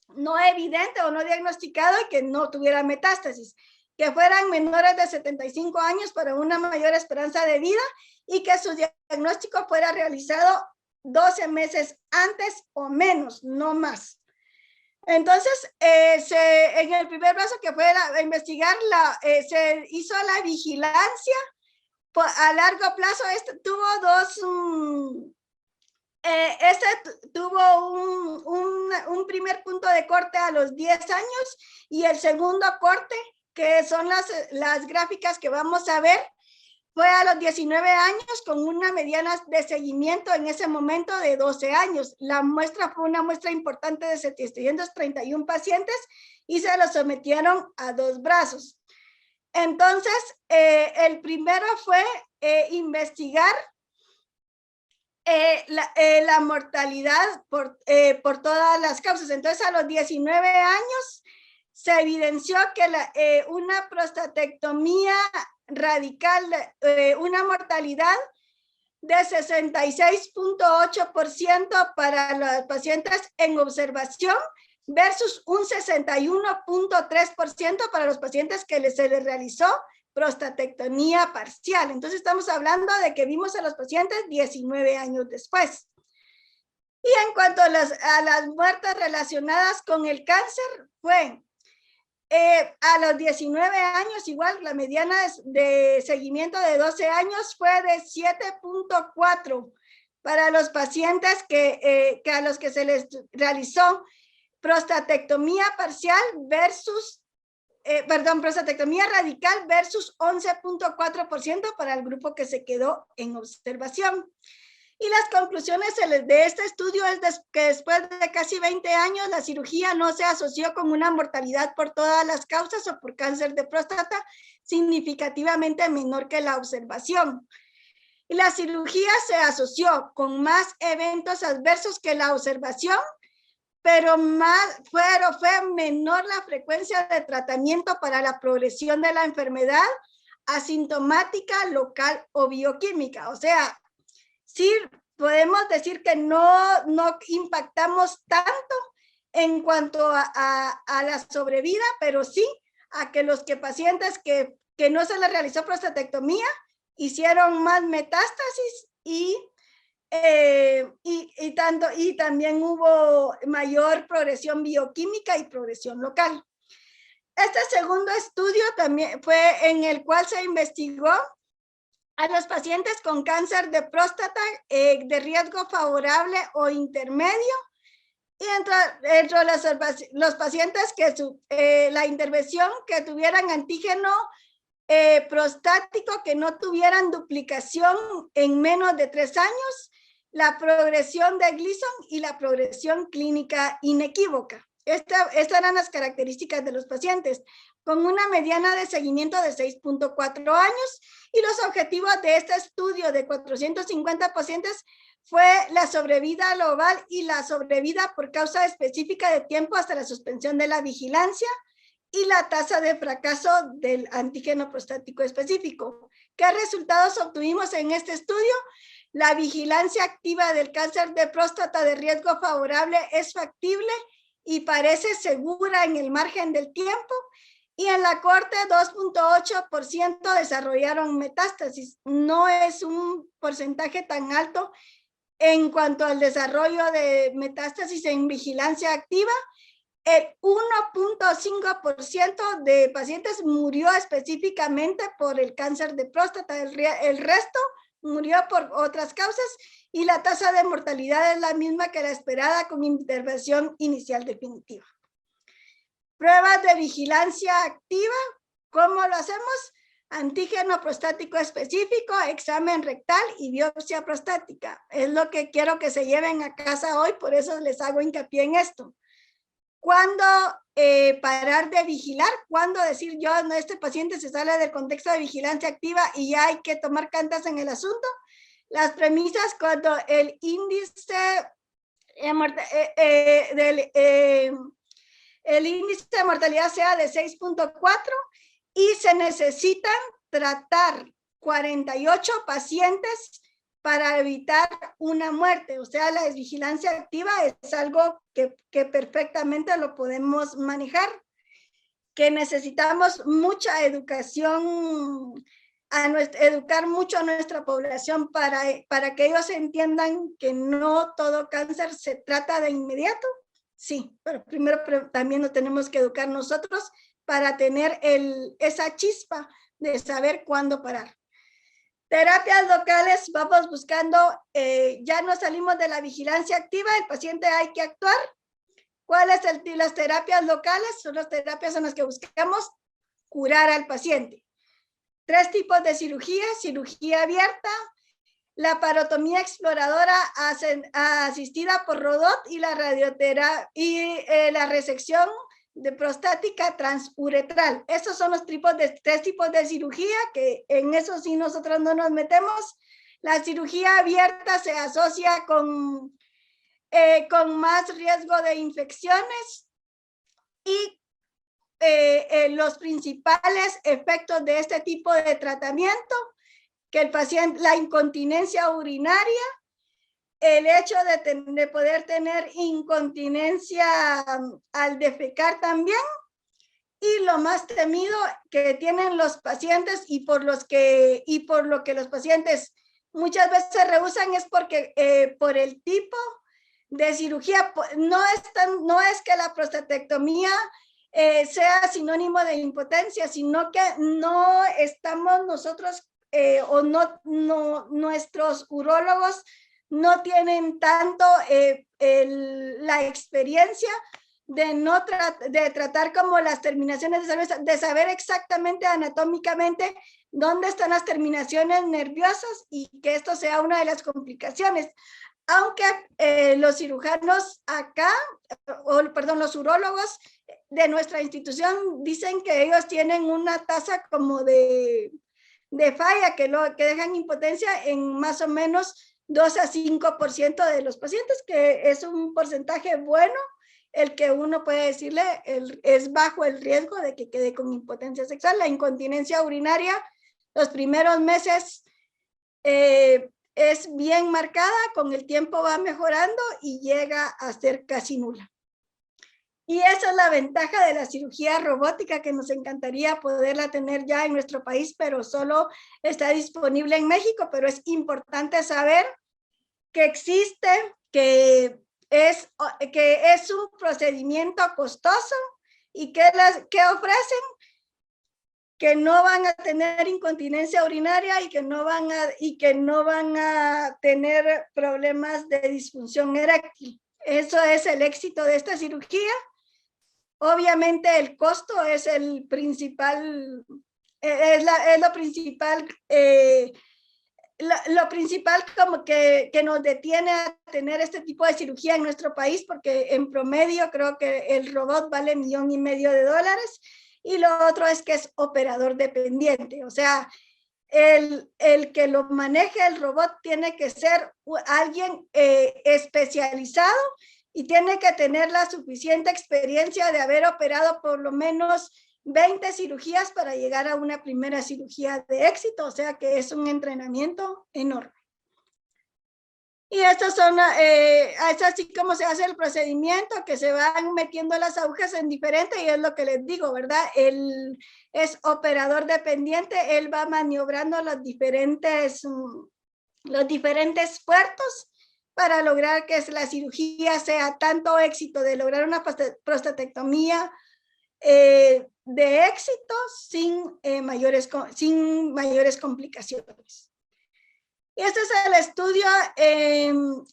Speaker 2: no evidente o no diagnosticado y que no tuviera metástasis, que fueran menores de 75 años para una mayor esperanza de vida y que su diagnóstico fuera realizado 12 meses antes o menos, no más. Entonces, en el primer paso que fue a investigar, se hizo la vigilancia a largo plazo. Tuvo un primer punto de corte a los 10 años y el segundo corte, que son las gráficas que vamos a ver, fue a los 19 años con una mediana de seguimiento en ese momento de 12 años. La muestra fue una muestra importante de 731 pacientes y se los sometieron a 2 brazos. Entonces, el primero fue investigar la mortalidad por todas las causas. Entonces, a los 19 años se evidenció que una prostatectomía radical, una mortalidad de 66.8% para los pacientes en observación versus un 61.3% para los pacientes que se les realizó prostatectomía parcial. Entonces estamos hablando de que vimos a los pacientes 19 años después. Y en cuanto a las muertes relacionadas con el cáncer, fue a los 19 años, igual la mediana de seguimiento de 12 años fue de 7.4 para los pacientes que a los que se les realizó prostatectomía parcial versus, prostatectomía radical versus 11.4% para el grupo que se quedó en observación. Y las conclusiones de este estudio es que después de casi 20 años, la cirugía no se asoció con una mortalidad por todas las causas o por cáncer de próstata significativamente menor que la observación. Y la cirugía se asoció con más eventos adversos que la observación, pero fue menor la frecuencia de tratamiento para la progresión de la enfermedad asintomática, local o bioquímica. O sea, sí, podemos decir que no impactamos tanto en cuanto a la sobrevida, pero sí a que los pacientes que no se les realizó prostatectomía hicieron más metástasis y también hubo mayor progresión bioquímica y progresión local. Este segundo estudio también fue en el cual se investigó a los pacientes con cáncer de próstata de riesgo favorable o intermedio, y entre los pacientes que la intervención que tuvieran antígeno prostático, que no tuvieran duplicación en menos de 3 años, la progresión de Gleason y la progresión clínica inequívoca. Estas eran las características de los pacientes, con una mediana de seguimiento de 6.4 años, y los objetivos de este estudio de 450 pacientes fue la sobrevida global y la sobrevida por causa específica de tiempo hasta la suspensión de la vigilancia y la tasa de fracaso del antígeno prostático específico. ¿Qué resultados obtuvimos en este estudio? La vigilancia activa del cáncer de próstata de riesgo favorable es factible y parece segura en el margen del tiempo, y en la corte 2.8% desarrollaron metástasis. No es un porcentaje tan alto en cuanto al desarrollo de metástasis en vigilancia activa. El 1.5% de pacientes murió específicamente por el cáncer de próstata, el resto murió por otras causas, y la tasa de mortalidad es la misma que la esperada con intervención inicial definitiva. Pruebas de vigilancia activa, ¿cómo lo hacemos? Antígeno prostático específico, examen rectal y biopsia prostática. Es lo que quiero que se lleven a casa hoy, por eso les hago hincapié en esto. ¿Cuándo parar de vigilar? ¿Cuándo decir yo, no, este paciente se sale del contexto de vigilancia activa y ya hay que tomar cartas en el asunto? las premisas cuando el índice el índice de mortalidad sea de 6.4 y se necesitan tratar 48 pacientes para evitar una muerte. O sea, la vigilancia activa es algo que perfectamente lo podemos manejar, que necesitamos mucha educación, educar mucho a nuestra población para que ellos entiendan que no todo cáncer se trata de inmediato. Sí, pero primero también nos tenemos que educar nosotros para tener esa chispa de saber cuándo parar. Terapias locales, vamos buscando, ya no salimos de la vigilancia activa, el paciente hay que actuar. ¿Cuáles son las terapias locales? Son las terapias en las que buscamos curar al paciente. 3 tipos de cirugía: cirugía abierta, laparotomía exploradora asistida por Rodot y la radioterapia y la resección de prostática transuretral. Esos son los 3 tipos de cirugía, que en eso sí nosotros no nos metemos. La cirugía abierta se asocia con más riesgo de infecciones y los principales efectos de este tipo de tratamiento, que el paciente, la incontinencia urinaria, el hecho de poder tener incontinencia al defecar también, y lo más temido que tienen los pacientes y por lo que los pacientes muchas veces rehusan es porque por el tipo de cirugía. No es que la prostatectomía sea sinónimo de impotencia, sino que no estamos nosotros nuestros urólogos no tienen tanto la experiencia de tratar como las terminaciones de saber exactamente anatómicamente dónde están las terminaciones nerviosas y que esto sea una de las complicaciones. Aunque los cirujanos acá, los urólogos de nuestra institución dicen que ellos tienen una tasa como de falla, que dejan impotencia en más o menos 2 a 5% de los pacientes, que es un porcentaje bueno, el que uno puede decirle es bajo el riesgo de que quede con impotencia sexual. La incontinencia urinaria, los primeros meses es bien marcada, con el tiempo va mejorando y llega a ser casi nula. Y esa es la ventaja de la cirugía robótica, que nos encantaría poderla tener ya en nuestro país, pero solo está disponible en México. Pero es importante saber que existe, que es un procedimiento costoso y que ofrecen que no van a tener incontinencia urinaria y que no van a tener problemas de disfunción eréctil. Eso es el éxito de esta cirugía. Obviamente el costo es el principal, es lo principal, lo principal como que nos detiene a tener este tipo de cirugía en nuestro país, porque en promedio creo que el robot vale $1,5 millones, y lo otro es que es operador dependiente. O sea, el que lo maneje el robot tiene que ser alguien especializado y tiene que tener la suficiente experiencia de haber operado por lo menos 20 cirugías para llegar a una primera cirugía de éxito. O sea que es un entrenamiento enorme. Y estos son, es así como se hace el procedimiento, que se van metiendo las agujas en diferente, y es lo que les digo, ¿verdad? Él es operador dependiente, él va maniobrando los diferentes puertos para lograr que la cirugía sea tanto éxito de lograr una prostatectomía de éxito sin mayores complicaciones. Y este es el estudio en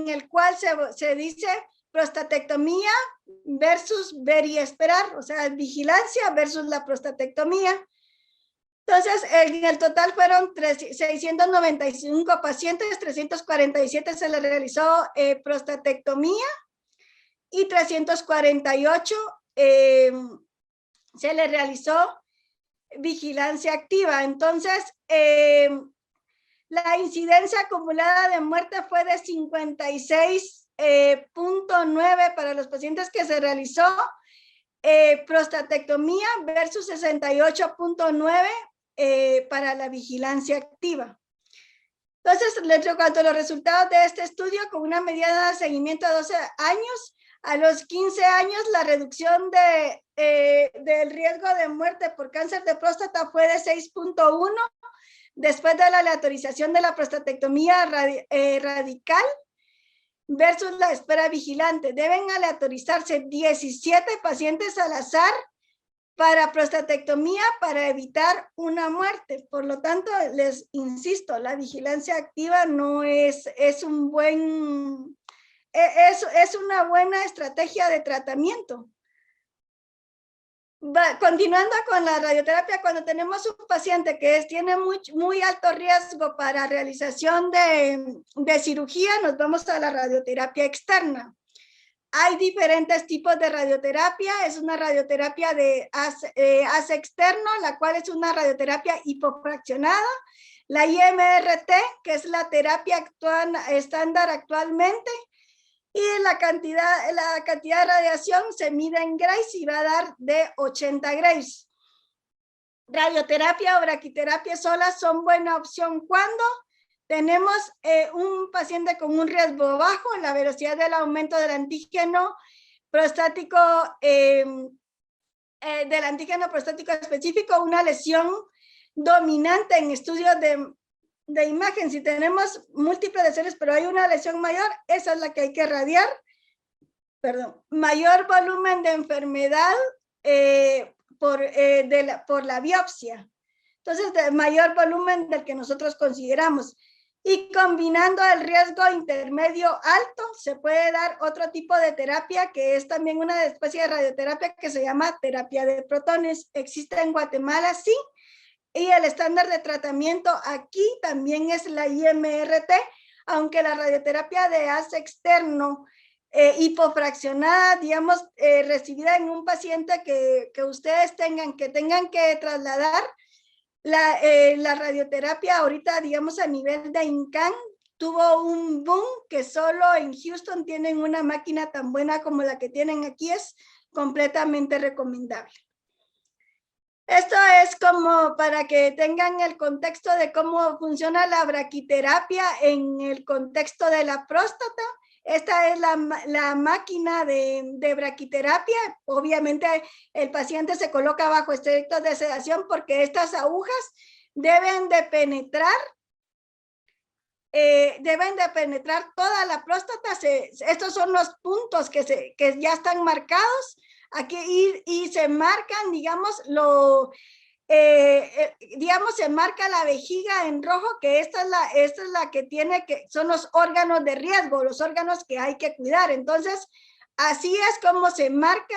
Speaker 2: el cual se dice prostatectomía versus ver y esperar, o sea, vigilancia versus la prostatectomía. Entonces, en el total fueron 695 pacientes, 347 se les realizó prostatectomía y 348 se les realizó vigilancia activa. Entonces, La incidencia acumulada de muerte fue de 56.9 para los pacientes que se realizó prostatectomía versus 68.9 para la vigilancia activa. Entonces, les cuanto a los resultados de este estudio, con una mediana de seguimiento de 12 años, a los 15 años la reducción del riesgo de muerte por cáncer de próstata fue de 6.1 después de la aleatorización de la prostatectomía radical versus la espera vigilante. Deben aleatorizarse 17 pacientes al azar para prostatectomía para evitar una muerte. Por lo tanto, les insisto, la vigilancia activa no es una buena estrategia de tratamiento. Continuando con la radioterapia, cuando tenemos un paciente que tiene muy alto riesgo para realización de cirugía, nos vamos a la radioterapia externa. Hay diferentes tipos de radioterapia. Es una radioterapia de haz externo, la cual es una radioterapia hipofraccionada. La IMRT, que es la terapia estándar actualmente. Y la cantidad de radiación se mide en Grays y va a dar de 80 Grays. Radioterapia o braquiterapia sola son buena opción cuando tenemos un paciente con un riesgo bajo en la velocidad del aumento del antígeno prostático, específico, una lesión dominante en estudios de imagen. Si tenemos múltiples lesiones, pero hay una lesión mayor, esa es la que hay que radiar. Mayor volumen de enfermedad por la biopsia. Entonces, de mayor volumen del que nosotros consideramos. Y combinando el riesgo intermedio alto, se puede dar otro tipo de terapia que es también una especie de radioterapia que se llama terapia de protones. Existe en Guatemala, sí. Y el estándar de tratamiento aquí también es la IMRT, aunque la radioterapia de haz externo hipofraccionada, digamos, recibida en un paciente que ustedes tengan que trasladar, la radioterapia ahorita, digamos, a nivel de INCAN, tuvo un boom que solo en Houston tienen una máquina tan buena como la que tienen aquí, es completamente recomendable. Esto es como para que tengan el contexto de cómo funciona la braquiterapia en el contexto de la próstata. Esta es la máquina de braquiterapia. Obviamente el paciente se coloca bajo estrictos de sedación porque estas agujas deben de penetrar toda la próstata. Estos son los puntos que ya están marcados aquí y se marcan, digamos, se marca la vejiga en rojo, que esta es la que son los órganos de riesgo, los órganos que hay que cuidar. Entonces, así es como se marca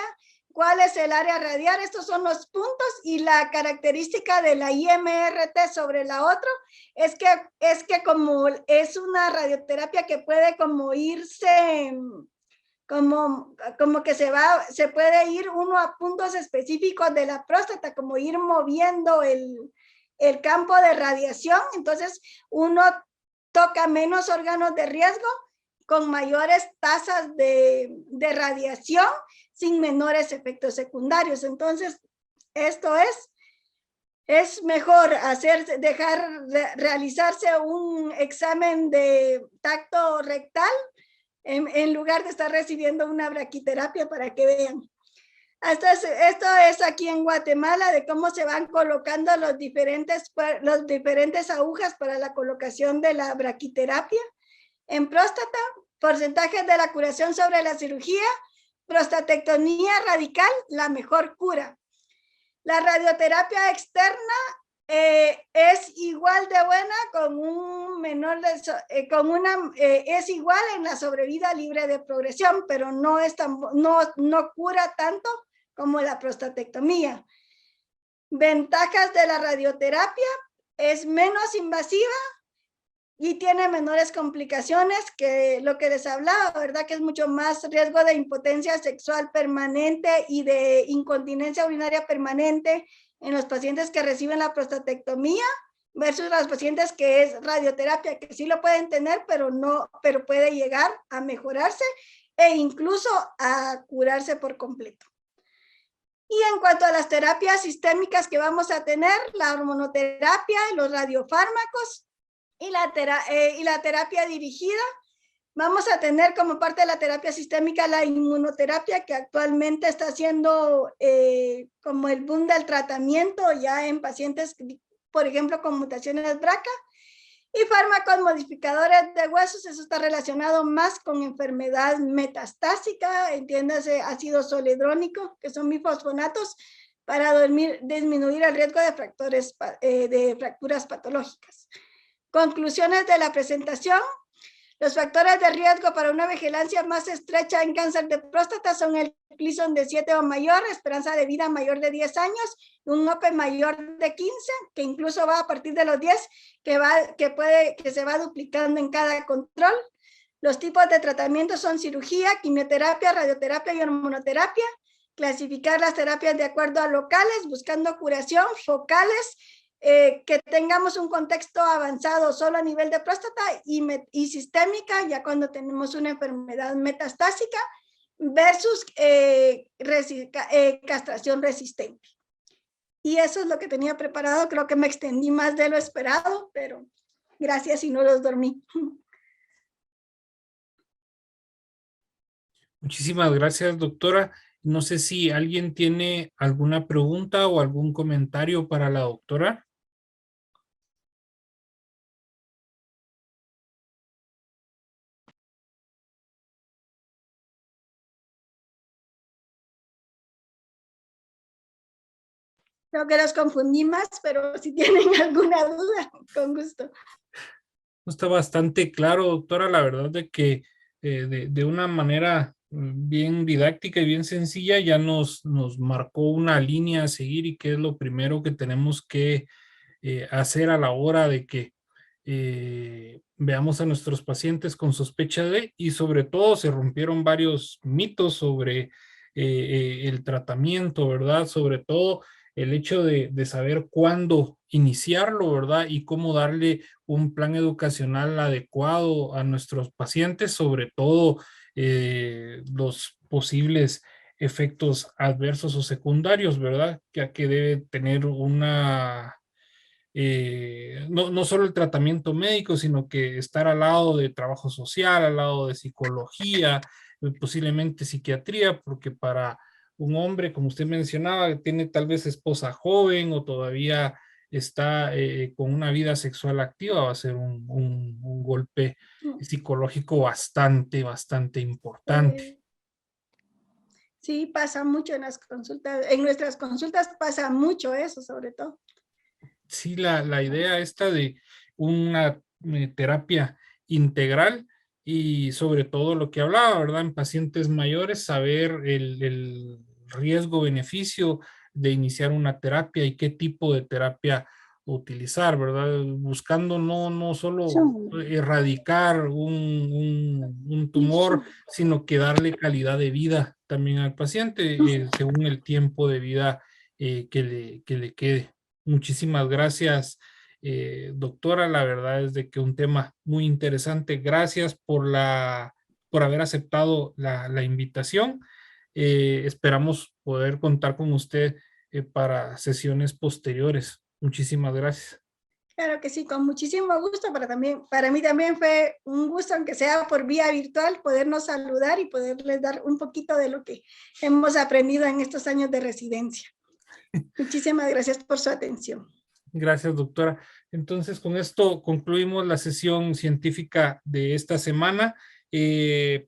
Speaker 2: cuál es el área radial. Estos son los puntos y la característica de la IMRT sobre la otra es que como es una radioterapia que puede como irse, como que se puede ir uno a puntos específicos de la próstata, como ir moviendo el campo de radiación. Entonces uno toca menos órganos de riesgo con mayores tasas de radiación sin menores efectos secundarios. Entonces esto es mejor realizarse un examen de tacto rectal en lugar de estar recibiendo una braquiterapia, para que vean. Esto es aquí en Guatemala, de cómo se van colocando los diferentes agujas para la colocación de la braquiterapia. En próstata, porcentajes de la curación sobre la cirugía, prostatectomía radical, la mejor cura. La radioterapia externa es igual de buena es igual en la sobrevida libre de progresión, pero no cura tanto como la prostatectomía. Ventajas de la radioterapia: es menos invasiva y tiene menores complicaciones que lo que les hablaba, ¿verdad? Que es mucho más riesgo de impotencia sexual permanente y de incontinencia urinaria permanente en los pacientes que reciben la prostatectomía versus los pacientes que es radioterapia, que sí lo pueden tener, pero puede llegar a mejorarse e incluso a curarse por completo. Y en cuanto a las terapias sistémicas que vamos a tener, la hormonoterapia, los radiofármacos y la terapia dirigida, vamos a tener como parte de la terapia sistémica la inmunoterapia, que actualmente está haciendo como el boom del tratamiento ya en pacientes, por ejemplo, con mutaciones BRCA, y fármacos modificadores de huesos. Eso está relacionado más con enfermedad metastásica, entiéndase ácido zoledrónico, que son bifosfonatos, para disminuir el riesgo de fracturas patológicas. Conclusiones de la presentación. Los factores de riesgo para una vigilancia más estrecha en cáncer de próstata son el Gleason de 7 o mayor, esperanza de vida mayor de 10 años, un OPE mayor de 15, que incluso va a partir de los 10, que se va duplicando en cada control. Los tipos de tratamiento son cirugía, quimioterapia, radioterapia y hormonoterapia. Clasificar las terapias de acuerdo a locales, buscando curación, focales, que tengamos un contexto avanzado solo a nivel de próstata y sistémica, ya cuando tenemos una enfermedad metastásica, versus castración resistente. Y eso es lo que tenía preparado. Creo que me extendí más de lo esperado, pero gracias y no los dormí.
Speaker 3: Muchísimas gracias, doctora. No sé si alguien tiene alguna pregunta o algún comentario para la doctora.
Speaker 2: Creo que los confundí más, pero si tienen alguna duda, con gusto.
Speaker 3: Está bastante claro, doctora, la verdad de que de una manera bien didáctica y bien sencilla ya nos marcó una línea a seguir y qué es lo primero que tenemos que hacer a la hora de que veamos a nuestros pacientes con sospecha de, y sobre todo se rompieron varios mitos sobre el tratamiento, ¿verdad? Sobre todo el hecho de saber cuándo iniciarlo, ¿verdad? Y cómo darle un plan educacional adecuado a nuestros pacientes, sobre todo los posibles efectos adversos o secundarios, ¿verdad? Ya que debe tener una no solo el tratamiento médico, sino que estar al lado de trabajo social, al lado de psicología, posiblemente psiquiatría, porque para un hombre, como usted mencionaba, que tiene tal vez esposa joven o todavía está con una vida sexual activa, va a ser un golpe psicológico bastante importante.
Speaker 2: Sí, pasa mucho en las consultas, en nuestras consultas pasa mucho eso, sobre todo.
Speaker 3: Sí, la idea esta de una terapia integral y sobre todo lo que hablaba, ¿verdad? En pacientes mayores, saber el riesgo-beneficio de iniciar una terapia y qué tipo de terapia utilizar, ¿verdad? Buscando no solo erradicar un tumor, sino que darle calidad de vida también al paciente según el tiempo de vida que le quede. Muchísimas gracias, doctora. La verdad es de que un tema muy interesante. Gracias por haber aceptado la invitación. Esperamos poder contar con usted para sesiones posteriores. Muchísimas gracias.
Speaker 2: Claro que sí, con muchísimo gusto. Para mí también fue un gusto, aunque sea por vía virtual, podernos saludar y poderles dar un poquito de lo que hemos aprendido en estos años de residencia. Muchísimas gracias por su atención.
Speaker 3: Gracias, doctora. Entonces, con esto concluimos la sesión científica de esta semana.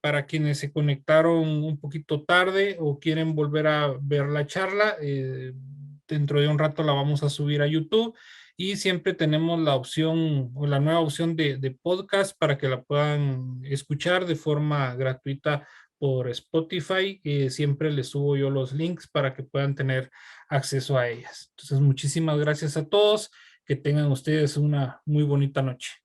Speaker 3: Para quienes se conectaron un poquito tarde o quieren volver a ver la charla, dentro de un rato la vamos a subir a YouTube y siempre tenemos la opción o la nueva opción de podcast para que la puedan escuchar de forma gratuita por Spotify. Siempre les subo yo los links para que puedan tener acceso a ellas. Entonces, muchísimas gracias a todos. Que tengan ustedes una muy bonita noche.